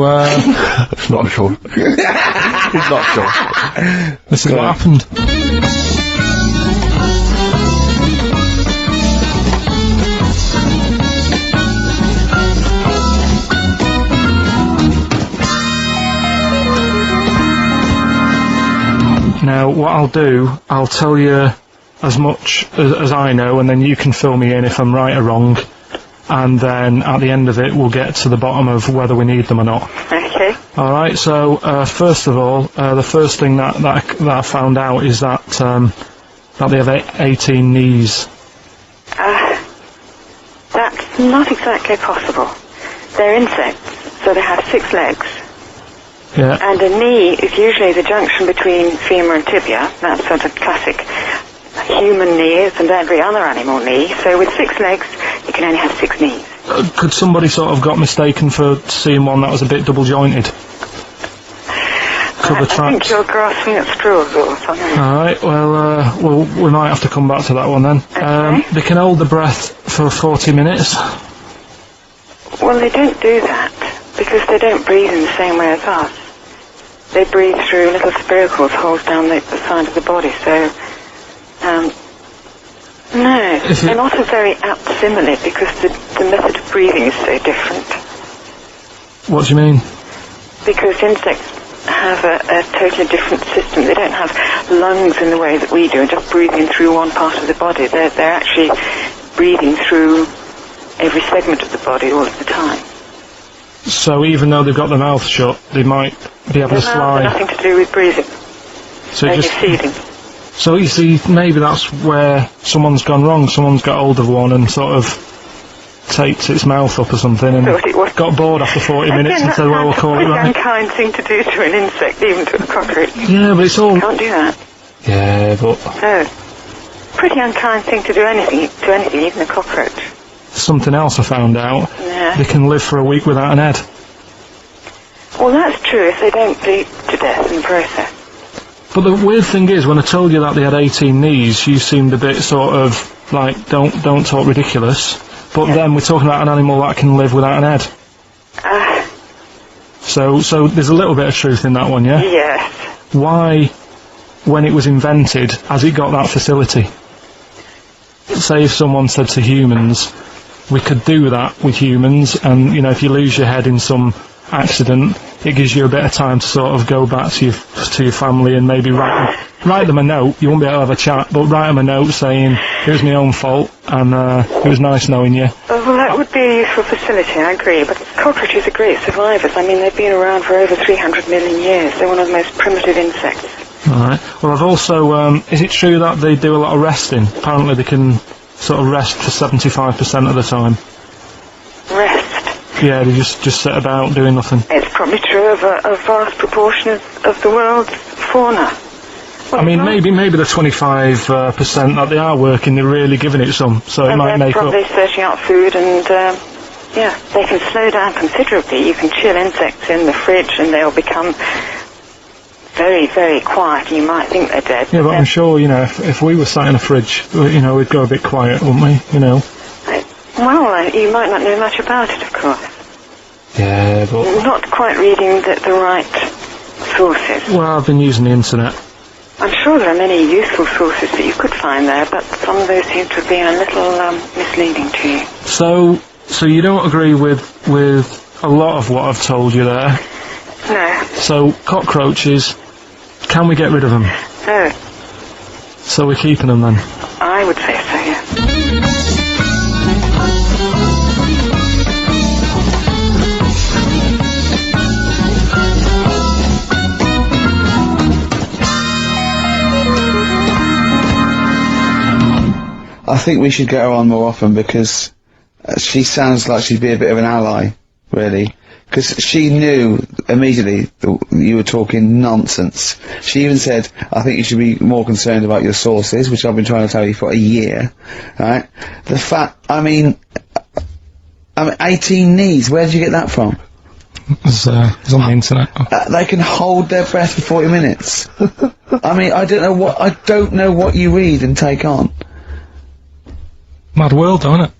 not sure. He's not sure. This is what happened. Now, what I'll do, I'll tell you as much as I know, and then you can fill me in if I'm right or wrong. And then at the end of it, we'll get to the bottom of whether we need them or not. Okay. All right. So first of all, the first thing that I found out is that they have 18 knees. That's not exactly possible. They're insects, so they have 6 legs. Yeah. And a knee is usually the junction between femur and tibia. That's sort of classic human knees and every other animal knee. So with 6 legs, you can only have 6 knees. Could somebody sort of got mistaken for seeing one that was a bit double jointed? I think you're grasping at straws or something. Alright, well, we might have to come back to that one then. Okay. They can hold the breath for 40 minutes. Well, they don't do that because they don't breathe in the same way as us. They breathe through little spiracles holes down the side of the body, so no, they're not a very apt simile because the method of breathing is so different. What do you mean? Because insects have a totally different system. They don't have lungs in the way that we do, just breathing through one part of the body. They're actually breathing through every segment of the body all of the time. So even though they've got their mouth shut, they might be able to slide. Nothing to do with breathing. So only feeding. So you see, maybe that's where someone's gone wrong. Someone's got hold of one and sort of taped its mouth up or something and Thought it was- got bored after 40 minutes and said, well, we'll call it That's a right. pretty unkind thing to do to an insect, even to a cockroach. Yeah, but it's all... Can't do that. Yeah, but No. Pretty unkind thing to do to anything, even a cockroach. something else I found out. Yeah. They can live for a week without an head. Well, that's true if they don't bleed to death in the process. But the weird thing is, when I told you that they had 18 knees, you seemed a bit sort of like, don't talk ridiculous. But then we're talking about an animal that can live without an head. So there's a little bit of truth in that one, yeah? Yes. Why, when it was invented, has it got that facility? Say if someone said to humans, we could do that with humans, and, you know, if you lose your head in some accident, it gives you a bit of time to sort of go back to your family and maybe write them a note. You won't be able to have a chat, but write them a note saying, it was my own fault, and it was nice knowing you. Well, that would be a useful facility, I agree, but cockroaches are great survivors. I mean, they've been around for over 300 million years. They're one of the most primitive insects. Alright. Well, I've also, is it true that they do a lot of resting? Apparently they can sort of rest for 75% of the time. Rest. Yeah, they just sit about doing nothing. It's probably true of a vast proportion of the world's fauna. Well, I mean, maybe the 25% that they are working, they're really giving it some, so it and might they're make probably up. searching out food and, yeah, they can slow down considerably. You can chill insects in the fridge and they'll become very, very quiet. You might think they're dead. Yeah, but I'm sure, you know, if we were sat in a fridge, you know, we'd go a bit quiet, wouldn't we, you know? Well, you might not know much about it, of course. Yeah, but... Not quite reading the right sources. Well, I've been using the internet. I'm sure there are many useful sources that you could find there, but some of those seem to have been a little misleading to you. So you don't agree with a lot of what I've told you there? No. So, cockroaches, can we get rid of them? No. So we're keeping them then? I would say so, yeah. I think we should get her on more often because she sounds like she'd be a bit of an ally, really. Because she knew immediately that you were talking nonsense. She even said, I think you should be more concerned about your sources, which I've been trying to tell you for a year, right? The fact, I mean 18 knees, where did you get that from? It's on the internet. They can hold their breath for 40 minutes. I mean, I don't know what you read and take on. Mad world, don't it?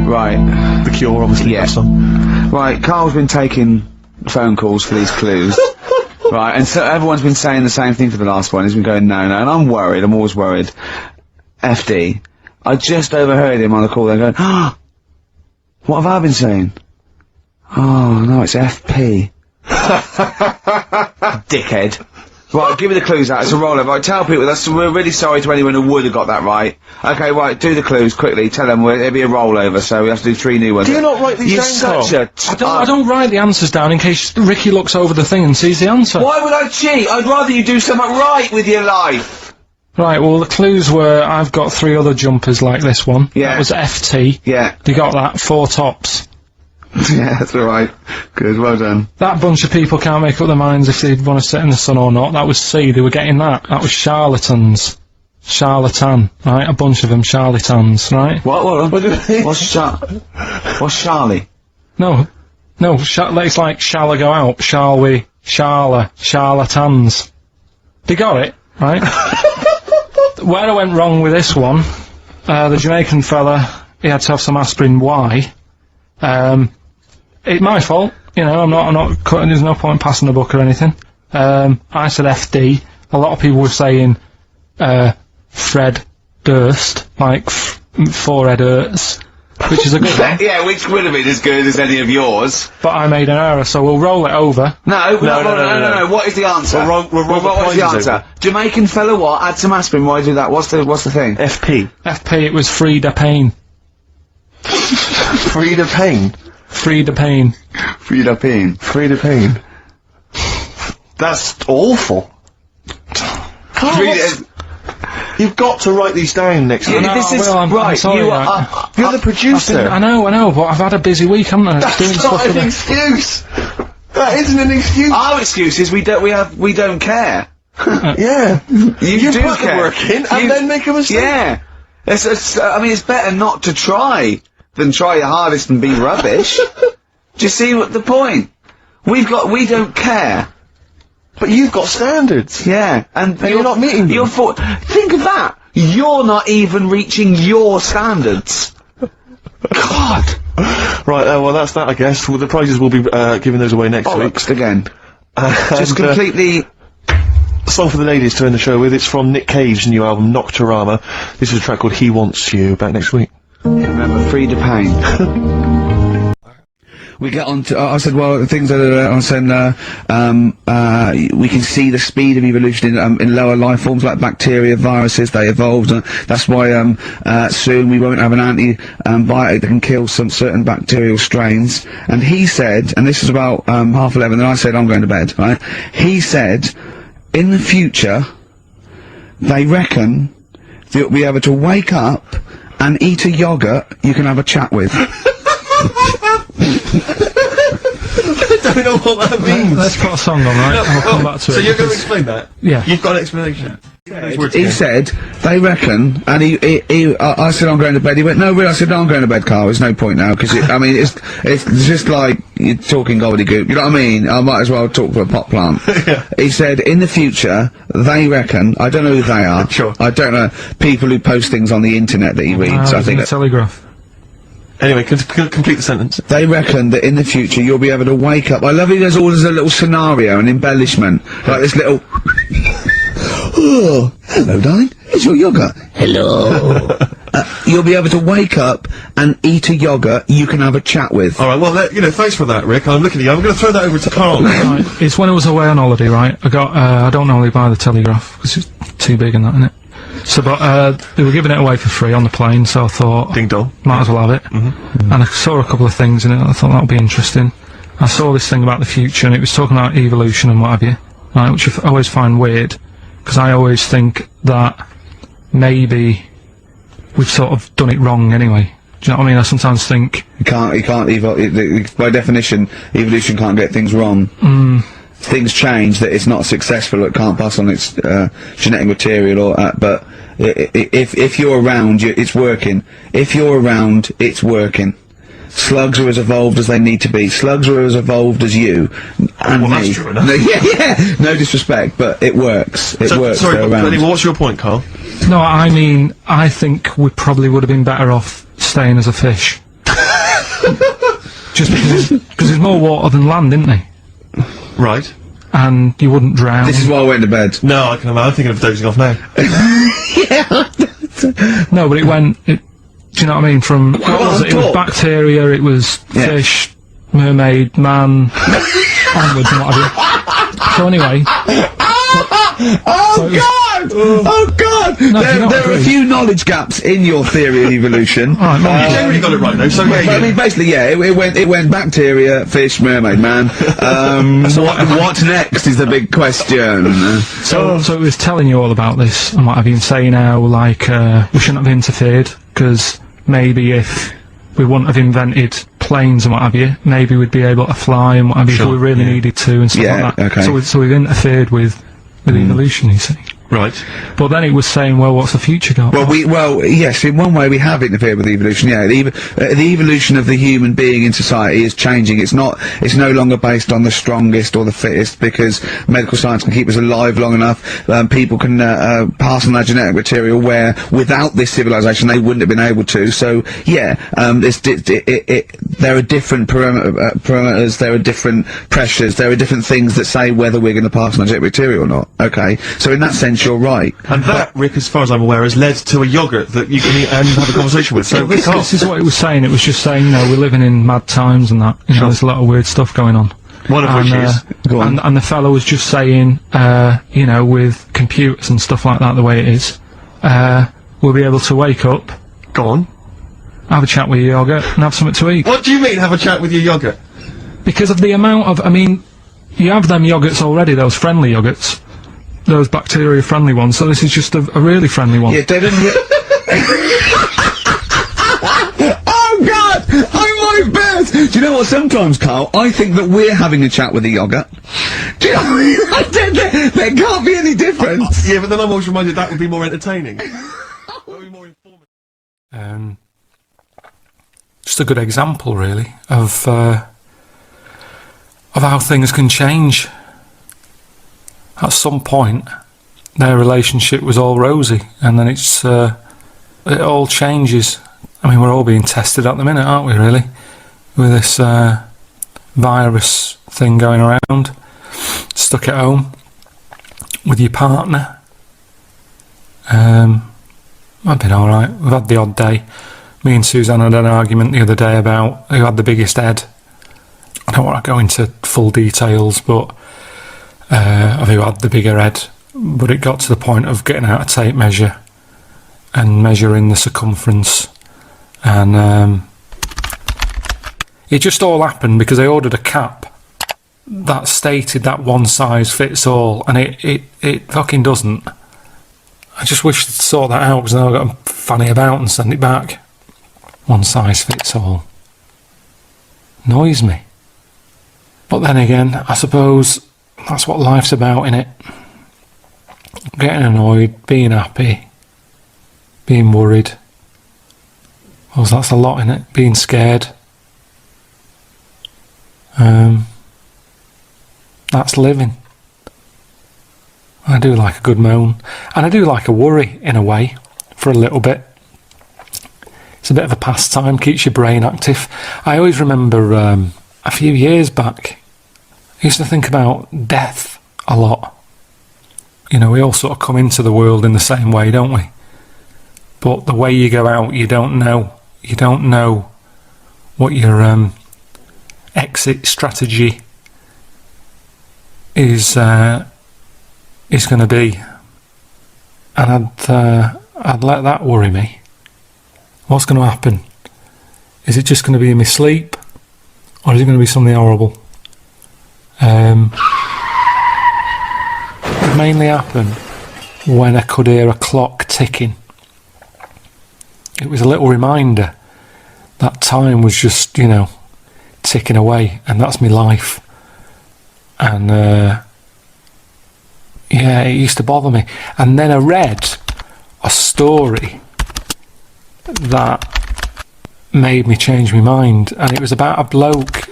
Right. The Cure, obviously. Yeah. Right, Carl's been taking phone calls for these clues. Right, and so everyone's been saying the same thing for the last one. He's been going, no, and I'm worried, I'm always worried. FD. I just overheard him on the call there going, ah, what have I been saying? Oh, no, it's FP. Dickhead. Right, give me the clues out. It's a rollover. Right, tell people we're really sorry to anyone who would have got that right. Okay, right, do the clues quickly. Tell them it'll be a rollover, so we have to do 3 new ones. Do you not write these You're down, such Carl? a I don't write the answers down in case Ricky looks over the thing and sees the answer. Why would I cheat? I'd rather you do something right with your life. Right, well the clues were, I've got 3 other jumpers like this one. Yeah. That was FT. Yeah. You got that, 4 tops. Yeah, that's alright. Good, well done. That bunch of people can't make up their minds if they'd want to sit in the sun or not. That was C, they were getting that. That was charlatans. Charlatan, right? A bunch of them charlatans, right? What What's Charlie? No, it's like, shall I go out? Shall we? Charlatans. They got it, right? Where I went wrong with this one, the Jamaican fella, he had to have some aspirin. Why? It's my fault, you know, I'm not cutting, there's no point passing the book or anything. I said FD, a lot of people were saying, Fred Durst, like, forehead hurts, which is a good one. Yeah, which would have been as good as any of yours. But I made an error, so we'll roll it over. No, what is the answer? What is the answer? Jamaican fella what? Add some aspirin, why do that? What's the thing? FP. It was Frida Payne. Frida Payne. Frida Payne. Frida Payne. Frida Payne. That's awful. You've got to write these down next week. No, This is I'm right. sorry, You right. are. You're the producer. I know, but I've had a busy week, haven't I? Doing That's stuff not for an excuse. That isn't an excuse. Our excuse is we don't care. Yeah. You do put the care. work in and then make a mistake. Yeah. I mean, it's better not to try than try your hardest and be rubbish. Do you see what the point? We don't care. But you've got standards. Yeah, and you're not meeting them. Think of that. You're not even reaching your standards. God. Right, well that's that I guess. Well, the prizes will be giving those away next week. Bollocks again. Just And, completely. song for the ladies to end the show with. It's from Nick Cave's new album Nocturama. This is a track called He Wants You. Back next week. Remember, free to pain. We get on to, I said, well, things that are, I said, we can see the speed of evolution in lower life forms like bacteria, viruses, they evolved, that's why, soon we won't have an antibiotic that can kill some certain bacterial strains. And he said, and this is about, 11:30, and I said, I'm going to bed, right? He said, in the future, they reckon that you'll be able to wake up and eat a yogurt you can have a chat with. I don't know what that means. Let's put a song on, right? I'll come back to it. So you're going to explain that? Yeah. You've got an explanation? He said, they reckon, and I said I'm going to bed, he went, no really, I said, no, I'm going to bed, Carl, there's no point now, because I mean, it's just like, you're talking gobbledygook, you know what I mean? I might as well talk to a pot plant. Yeah. He said, in the future, they reckon, I don't know who they are, Sure. I don't know, people who post things on the internet that he reads, I think the Telegraph. Anyway, complete the sentence. they reckon that in the future you'll be able to wake up. I love it. There's always a little scenario, an embellishment, like this little. Oh, hello, darling. It's your yogurt. Hello. You'll be able to wake up and eat a yogurt you can have a chat with. Alright, well, thanks for that, Rick. I'm looking at you. I'm going to throw that over to Carl now. Right, it's when I was away on holiday, right? I don't normally buy the Telegraph, because it's too big and that, innit? So, but, they were giving it away for free on the plane, so I thought, Ding dong. might as well have it. And I saw a couple of things in it, I thought that would be interesting. I saw this thing about the future, and it was talking about evolution and what have you, right, which I always find weird, because I always think that maybe we've sort of done it wrong anyway. Do you know what I mean? I sometimes think... You can't evolve, by definition, evolution can't get things wrong. Things change, that it's not successful, it can't pass on its, genetic material or, but, if you're around, it's working. If you're around, it's working. Slugs are as evolved as they need to be. Slugs are as evolved as you and Well, me. that's true enough. No, yeah. No disrespect, but it works. It works. Sorry, they're but around. anyway, what's your point, Carl? No, I mean, I think we probably would have been better off staying as a fish. Just because there's more water than land, isn't there? Right. And you wouldn't drown. This is why I went to bed. No, I can imagine. I'm thinking of dozing off now. No, but do you know what I mean? From, what was it? It was bacteria, it was fish, mermaid, man, onwards and what have you. So anyway. Oh God! No, there are a few knowledge gaps in your theory of evolution. You generally got it right, though, so But I mean, basically, yeah, it went bacteria, fish, mermaid, man. What next is the big question. So it was telling you all about this and what have you, and saying how, like, we shouldn't have interfered, because maybe if we wouldn't have invented planes and what have you, maybe we'd be able to fly and what have you if we really needed to and stuff like that. Okay. So we've interfered with evolution, you see. Right. But then it was saying, well, what's the future got? Well, yes, in one way we have interfered with evolution, yeah. The evolution of the human being in society is changing. It's no longer based on the strongest or the fittest, because medical science can keep us alive long enough. People can, pass on their genetic material where, without this civilization, they wouldn't have been able to. So, yeah, there are different parameters, there are different pressures, there are different things that say whether we're going to pass on our genetic material or not. Okay? So in that sense, you're right. And that, Rick, as far as I'm aware, has led to a yogurt that you can eat and have a conversation with. So, this is what it was saying. It was just saying, you know, we're living in mad times and that. You know, there's a lot of weird stuff going on. One of which is... Go on. And the fellow was just saying, you know, with computers and stuff like that, the way it is, we'll be able to wake up, Go on. have a chat with your yogurt, and have something to eat. What do you mean, have a chat with your yogurt? Because of the amount of, I mean, you have them yogurts already, those friendly yogurts. those bacteria-friendly ones, so this is just a really friendly one. Yeah, David. Oh God! I'm my best. Do you know what? Sometimes, Carl, I think that we're having a chat with the yogurt. Do you know? There can't be any difference. Yeah, but then I'm always reminded that would be more entertaining. That would be more informative. Just a good example, really, of how things can change. At some point, their relationship was all rosy, and then it all changes. I mean, we're all being tested at the minute, aren't we, really? With this virus thing going around. Stuck at home with your partner. I've been alright. We've had the odd day. Me and Suzanne had an argument the other day about who had the biggest head. I don't want to go into full details, but of who had the bigger head. But it got to the point of getting out a tape measure and measuring the circumference. And it just all happened because I ordered a cap that stated that one size fits all, and it fucking doesn't. I just wish to sort that out, because now I've got to fanny about and send it back. One size fits all. Annoys me. But then again, I suppose that's what life's about, innit? Getting annoyed, being happy, being worried. Well, that's a lot, innit? Being scared. That's living. I do like a good moan. And I do like a worry, in a way, for a little bit. It's a bit of a pastime, keeps your brain active. I always remember a few years back, I used to think about death a lot. You know, we all sort of come into the world in the same way, don't we? But the way you go out, you don't know. You don't know what your exit strategy is going to be, and I'd let that worry me. What's going to happen? Is it just going to be in my sleep, or is it going to be something horrible? It mainly happened when I could hear a clock ticking. It was a little reminder that time was just, you know, ticking away, and that's my life. And yeah, it used to bother me. And then I read a story that made me change my mind, and it was about a bloke,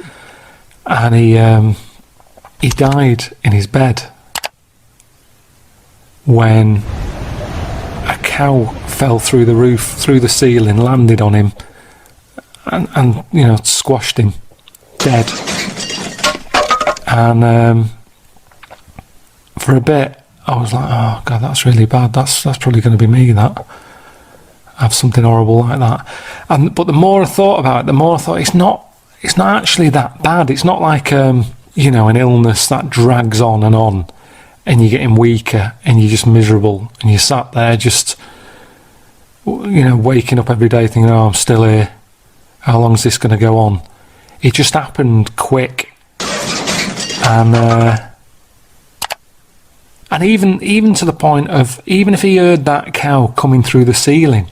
and he died in his bed when a cow fell through the roof, through the ceiling, landed on him, and you know, squashed him dead. And for a bit I was like, oh God, that's really bad. That's probably going to be me, that. Have something horrible like that. But the more I thought about it, the more I thought it's not actually that bad. It's not like you know, an illness that drags on, and you're getting weaker, and you're just miserable, and you're sat there just, you know, waking up every day thinking, oh, I'm still here. How long is this going to go on? It just happened quick. And even to the point of, even if he heard that cow coming through the ceiling,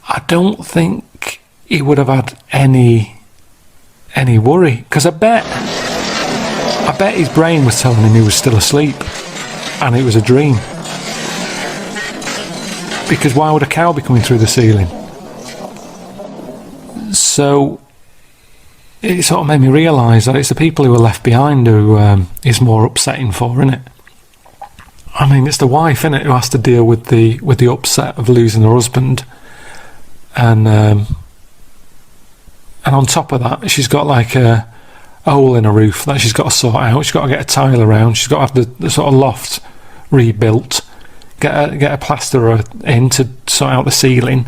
I don't think he would have had any worry, because I bet his brain was telling him he was still asleep and it was a dream. Because why would a cow be coming through the ceiling? So it sort of made me realise that it's the people who are left behind who is more upsetting for, isn't it? I mean, it's the wife, isn't it, who has to deal with the upset of losing her husband, and on top of that, she's got like a hole in her roof that she's got to sort out. She's got to get a tile around. She's got to have the sort of loft rebuilt. Get a plasterer in to sort out the ceiling.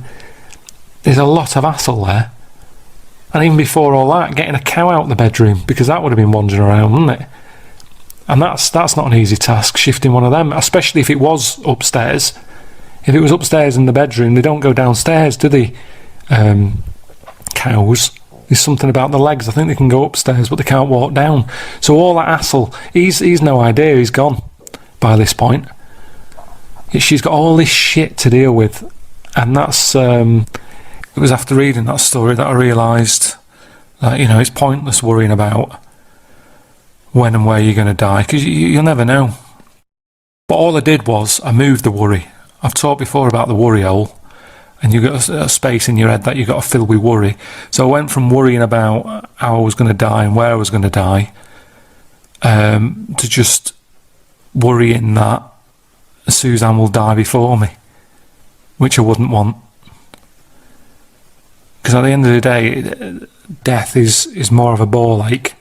There's a lot of hassle there. And even before all that, getting a cow out of the bedroom, because that would have been wandering around, wouldn't it? And that's not an easy task, shifting one of them, especially if it was upstairs. If it was upstairs in the bedroom, they don't go downstairs, do they? Cows. There's something about the legs. I think they can go upstairs, but they can't walk down. So all that hassle, he's no idea, he's gone. by this point. She's got all this shit to deal with, and that's it was after reading that story that I realised that, you know, it's pointless worrying about when and where you're going to die, because you'll never know. But all I did was I moved the worry. I've talked before about the worry hole, and you've got a space in your head that you've got to fill with worry. So I went from worrying about how I was going to die and where I was going to die, to just worrying that Suzanne will die before me, which I wouldn't want. Because at the end of the day, death is more of a ball ache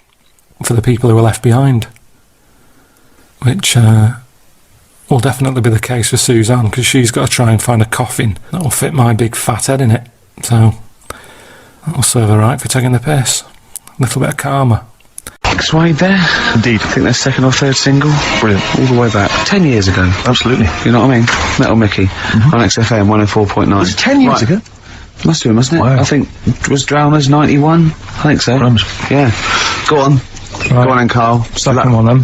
for the people who are left behind, which will definitely be the case for Suzanne, because she's got to try and find a coffin that will fit my big fat head in it. So that'll serve her right for taking the piss. A little bit of karma. X-Wade there. Indeed. I think their second or third single. Brilliant. All the way back. 10 years ago. Absolutely. You know what I mean? Metal Mickey. On XFM 104.9. Was it 10 years ago? Must have been, mustn't it? Wow. I think, was Drowners 91? I think so. Crumbs. Yeah. Go on. Right. Go on then, Carl. Second one then.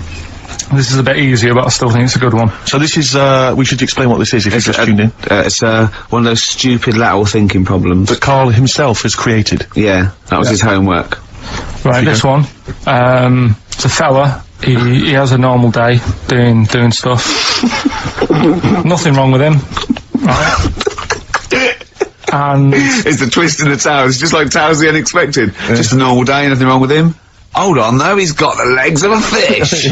This is a bit easier, but I still think it's a good one. So this is, we should explain what this is if you've just tuned in. It's one of those stupid lateral thinking problems. That Carl himself has created. Yeah, that was his homework. Right, this one. It's a fella. He has a normal day doing stuff. Nothing wrong with him. Right. And It's the twist in the tale. It's just like Tales of the Unexpected. Just a normal day, nothing wrong with him. Hold on, though, he's got the legs of a fish.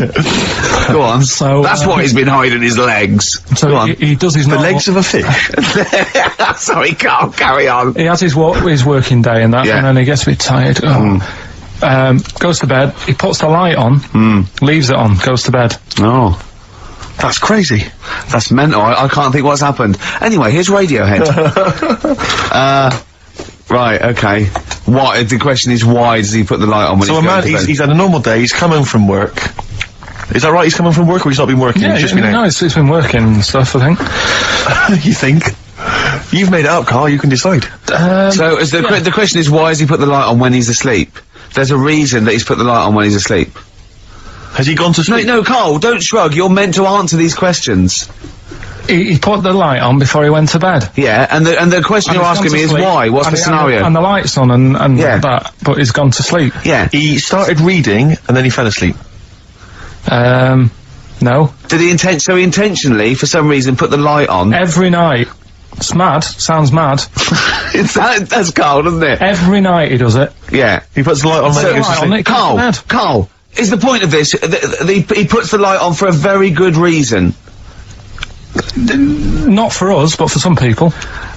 Go on. So, that's why he's been hiding his legs. so Go on. he does his The normal, legs of a fish. Sorry, Carl, carry on. he has his working day and that, Yeah. and then he gets a bit tired. Goes to bed. He puts the light on, leaves it on, goes to bed. Oh, That's crazy. that's mental. I can't think what's happened. Anyway, here's Radiohead. Right, okay. Why? The question is, why does he put the light on when So he's a going man, to bed? he's had a normal day, he's come home from work. Is that right? He's come home from work, or he's not been working? Yeah, he's just been out? no, it's been working and stuff, I think. You think? You've made it up, Carl. You can decide. So is the question is, why has he put the light on when he's asleep? There's a reason that he's put the light on when he's asleep. Has he gone to sleep? No, Carl, don't shrug. You're meant to answer these questions. He put the light on before he went to bed. Yeah, and the question And you're he's asking gone me to is sleep, why? What's and the he- scenario? And the light's on and Yeah. that, but he's gone to sleep. Yeah. He started reading, and then he fell asleep. No. Did he he intentionally, for some reason, put the light on? Every night. It's mad. Sounds mad. That's Carl, doesn't it? Every night he does it. Yeah. He puts the light on when he goes to light on sleep. it, goes to bed. Carl, is the point of this, he puts the light on for a very good reason. Not for us, but for some people.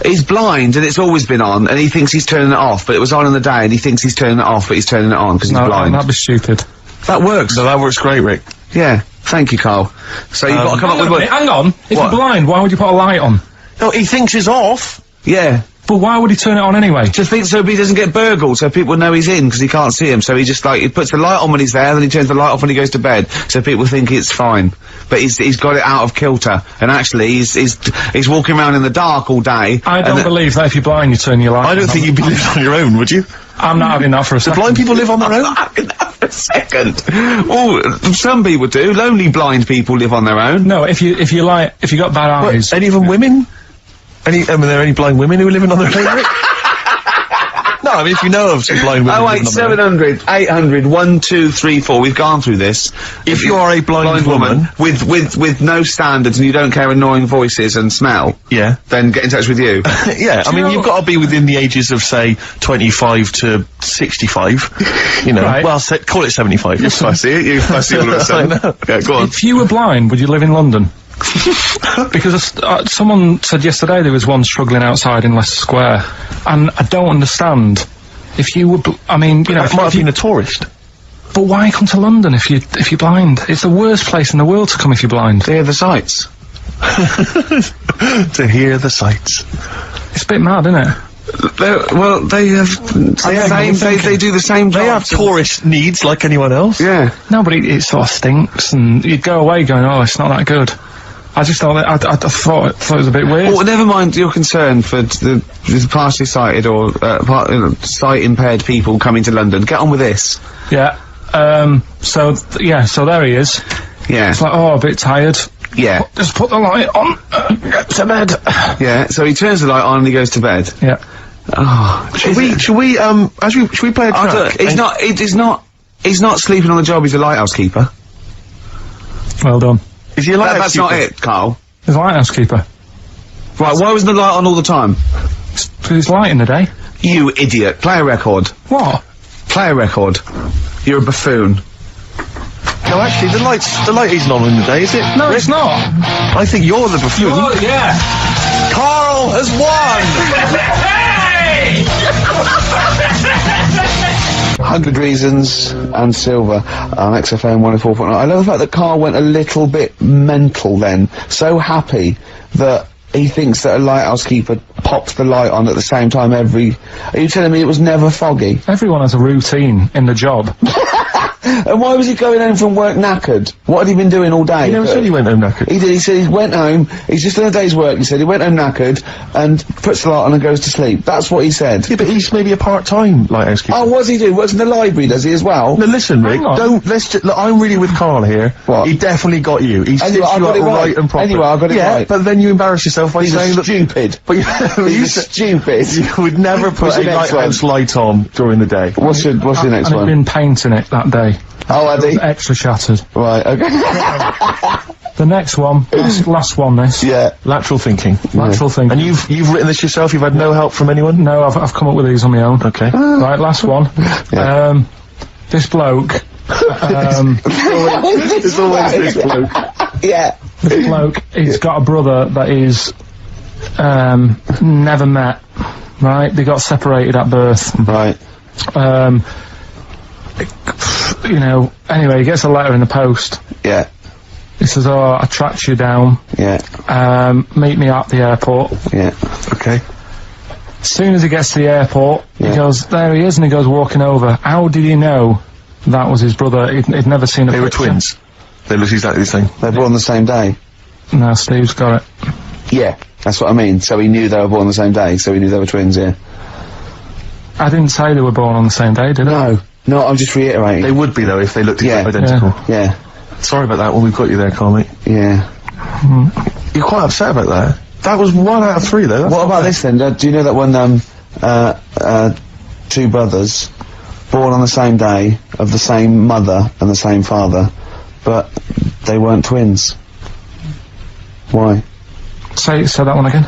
He's blind and it's always been on, and he thinks he's turning it off, but it was on in the day, and he thinks he's turning it off, but he's turning it on because he's No, blind. that'd be stupid. That works. So that works great, Rick. Yeah. Thank you, Carl. So you've got to come up with what? Hang on. If What? you're blind, why would you put a light on? No, he thinks it's off. Yeah. But why would he turn it on anyway? Just think so he doesn't get burgled, so people know he's in because he can't see him. So he just he puts the light on when he's there, then he turns the light off when he goes to bed, so people think it's fine. But he's got it out of kilter, and actually he's walking around in the dark all day. I don't believe that if you're blind, you turn your light on. I don't think you'd be living on your own, would you? I'm not having that for a Do second. blind people live on their own? A second. Oh, some people do. Lonely blind people live on their own. No, if you got bad eyes. Any of them women? Are there any blind women who are living on their own, Rick? No, I mean, if you know of some blind women. Oh wait, 700, 800, 1234. We've gone through this. If you are a blind woman with no standards and you don't care annoying voices and smell, yeah, then get in touch with you. yeah. I mean, you've got to be within the ages of say 25 to 65. You know, Right. well, call it 75. You're fussy, aren't you? Fussy all of a sudden. I know. Yeah, go on. If you were blind, would you live in London? Because someone said yesterday there was one struggling outside in Leicester Square, and I don't understand. If you were, I mean, you know, That might have been a tourist. but why come to London if you're blind? It's the worst place in the world to come if you're blind. They are the sights. To hear the sights. It's a bit mad, isn't it? They have. They do the same job. They have tourist needs like anyone else. Yeah. No, but it sort of stinks, and you'd go away going, "Oh, it's not that good." I just thought I thought it was a bit weird. Well, never mind your concern for the partially sighted or sight impaired people coming to London. Get on with this. Yeah. So there he is. Yeah. It's like, oh, a bit tired. Yeah. Just put the light on, get to bed. Yeah, so he turns the light on and he goes to bed. Yeah. Oh, Should we play a track? He's not sleeping on the job, he's a lighthouse keeper. Well done. Is he a lighthouse That's keeper? not it, Carl. He's a lighthouse keeper. Right, why wasn't the light on all the time? Because it's light in the day. You idiot. Play a record. What? Play a record. You're a buffoon. No, actually, the light isn't on in the day, is it? No, it's not. I think you're the buffoon. Yeah. Carl has won! 100 Reasons and Silver on XFM 104.9. I love the fact that Carl went a little bit mental then. So happy that he thinks that a lighthouse keeper pops the light on at the same time every... Are you telling me it was never foggy? Everyone has a routine in the job. And why was he going home from work knackered? What had he been doing all day? He never said he went home knackered. He did, he said he went home, he's just done a day's work, he said he went home knackered, and puts the light on and goes to sleep. That's what he said. Yeah, but he's maybe a part-time lighthouse keeper. Oh, what does he do? Works in the library, does he, as well? No, listen, Rick, on. look, I'm really with Carl here. What? He definitely got you. He Anyway, stitched I you got up it right. right and proper. Anyway, I got it yeah, right. but then you embarrass yourself by He's saying that... stupid. But you He's stupid. You would never put What's a the next lighthouse light on during the day. What's the next And one? he'd been painting it that day. Oh, had he? Extra shattered. Right, okay. The next one, last one this. Yeah. Lateral thinking. Lateral thinking. And you've written this yourself? You've had no help from anyone? No, I've come up with these on my own. Okay. Right, last one. Yeah. This bloke, There's always this bloke. Yeah. this bloke, he's got a brother that he's, never met. Right? They got separated at birth. Right. You know, anyway, he gets a letter in the post. Yeah. He says, oh, I tracked you down. Yeah. Meet me at the airport. Yeah. Okay. As soon as he gets to the airport, Yeah. he goes, there he is, and he goes walking over. How did he know that was his brother? He'd never seen a They were picture. twins. They look exactly the same. They were born the same day. No, Steve's got it. Yeah. That's what I mean. So he knew they were born the same day, so he knew they were twins, yeah. I didn't say they were born on the same day, did I? No, I'm just reiterating. They would be, though, if they looked Yeah. identical. Yeah. Sorry about that when we've got you there, Carl, mate. Yeah. You're quite upset about that. That was 1 out of 3, though. That's What not about bad. this then? Do you know that when, two brothers, born on the same day, of the same mother and the same father, but they weren't twins? Why? Say that one again.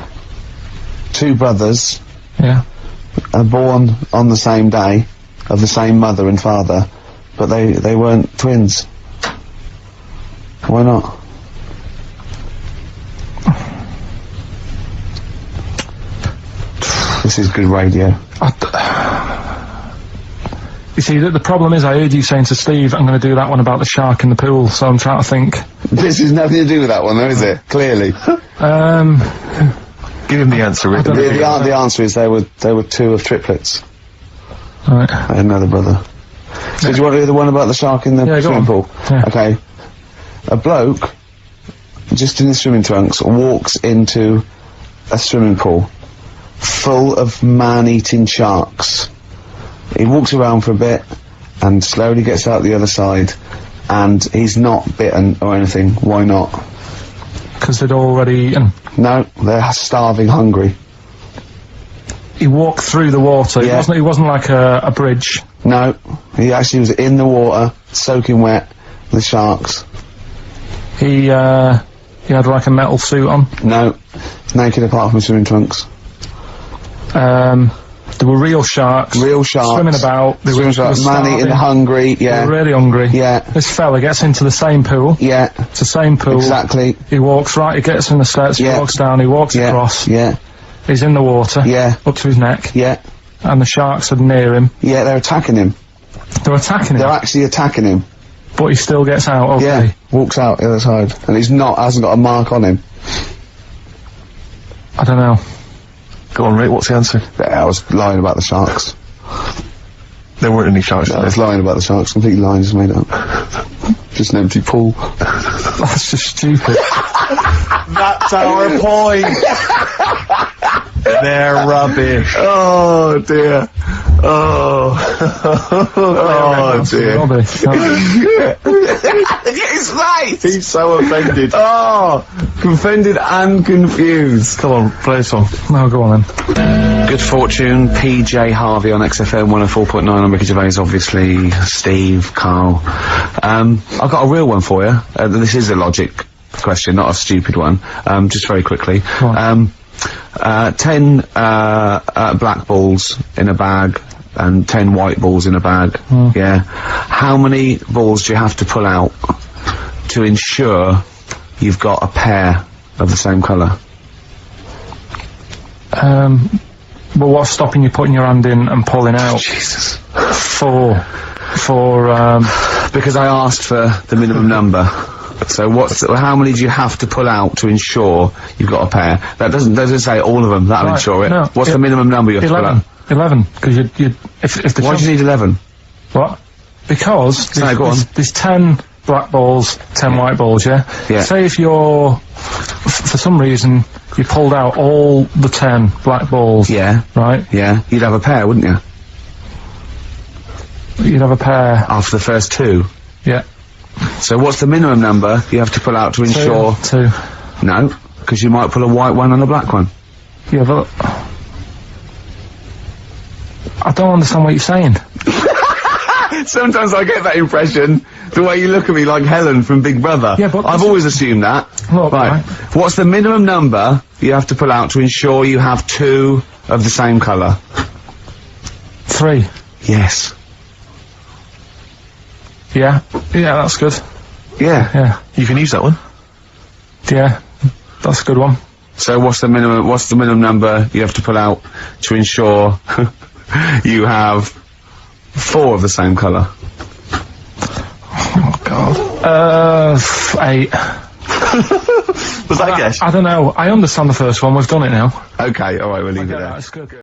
Two brothers Yeah. are born on the same day, of the same mother and father, but they weren't twins. Why not? This is good radio. You see, the problem is I heard you saying to Steve, I'm going to do that one about the shark in the pool, so I'm trying to think. This has nothing to do with that one, though, is it? Clearly. Give him the answer, Rick. I don't know. The answer is they were two of triplets. Right. I had another brother. So do you want to hear the one about the shark in the Yeah, go swimming on. pool? Yeah. Okay. A bloke, just in his swimming trunks, walks into a swimming pool full of man-eating sharks. He walks around for a bit and slowly gets out the other side, and he's not bitten or anything. Why not? Because they'd already eaten. No, they're starving hungry. He walked through the water. Yeah. He wasn't like a bridge. No, he actually was in the water, soaking wet, the sharks. He had like a metal suit on. No, naked apart from swimming trunks. There were real sharks. Real sharks. Swimming about. They Swimming were sharks, man starving. eating, hungry, They yeah. were really hungry. Yeah. This fella gets into the same pool. Yeah, It's the same pool. exactly. He walks right, he gets in the steps, Yeah. he walks down, he walks Yeah, across. yeah, He's in the water. Yeah. Up to his neck. yeah, And the sharks are near him. yeah, they're attacking him. They're attacking him. They're actually attacking him. But he still gets out, okay. Yeah, walks out the other side. And hasn't got a mark on him. I don't know. Go on, Rick, what's the answer? Yeah, I was lying about the sharks. There weren't any sharks I there. was lying about the sharks, completely lying, just made up. Just an empty pool. That's just stupid. That's our point! They're rubbish. Oh dear. Oh dear. Rubbish. His face! He's so offended. Oh, offended and confused. Come on, play a song. No, go on then. Good Fortune, PJ Harvey on XFM 104.9. I'm Ricky Gervais, obviously. Steve, Carl. I've got a real one for you. This is a logic question, not a stupid one. Just very quickly. 10 black balls in a bag and 10 white balls in a bag. Yeah. How many balls do you have to pull out to ensure you've got a pair of the same colour? Well, what's stopping you putting your hand in and pulling out? Jesus. Because I asked for the minimum number. So how many do you have to pull out to ensure you've got a pair? That doesn't say all of them, that'll ensure it. No, What's the minimum number you have to pull out? 11, because if the Why do you need 11? What? Because go on. there's 10 black balls, 10 white balls, yeah? Yeah. Say if you're, for some reason, you pulled out all the 10 black balls. Yeah. Right? Yeah. You'd have a pair, wouldn't you? You'd have a pair. After the first 2. Yeah. So what's the minimum number you have to pull out to ensure... 2. No, because you might pull a white one and a black one. Yeah, but... I don't understand what you're saying. Sometimes I get that impression, the way you look at me like Helen from Big Brother. Yeah, but... I've always assumed that. Look, right. What's the minimum number you have to pull out to ensure you have 2 of the same colour? 3. Yes. Yeah? Yeah, that's good. Yeah. Yeah. You can use that one. Yeah. That's a good one. So what's the minimum number you have to pull out to ensure you have 4 of the same colour? Oh, God. 8. Was that a guess? I don't know. I understand the first one. We've done it now. Okay, alright, we'll leave it there. That's good.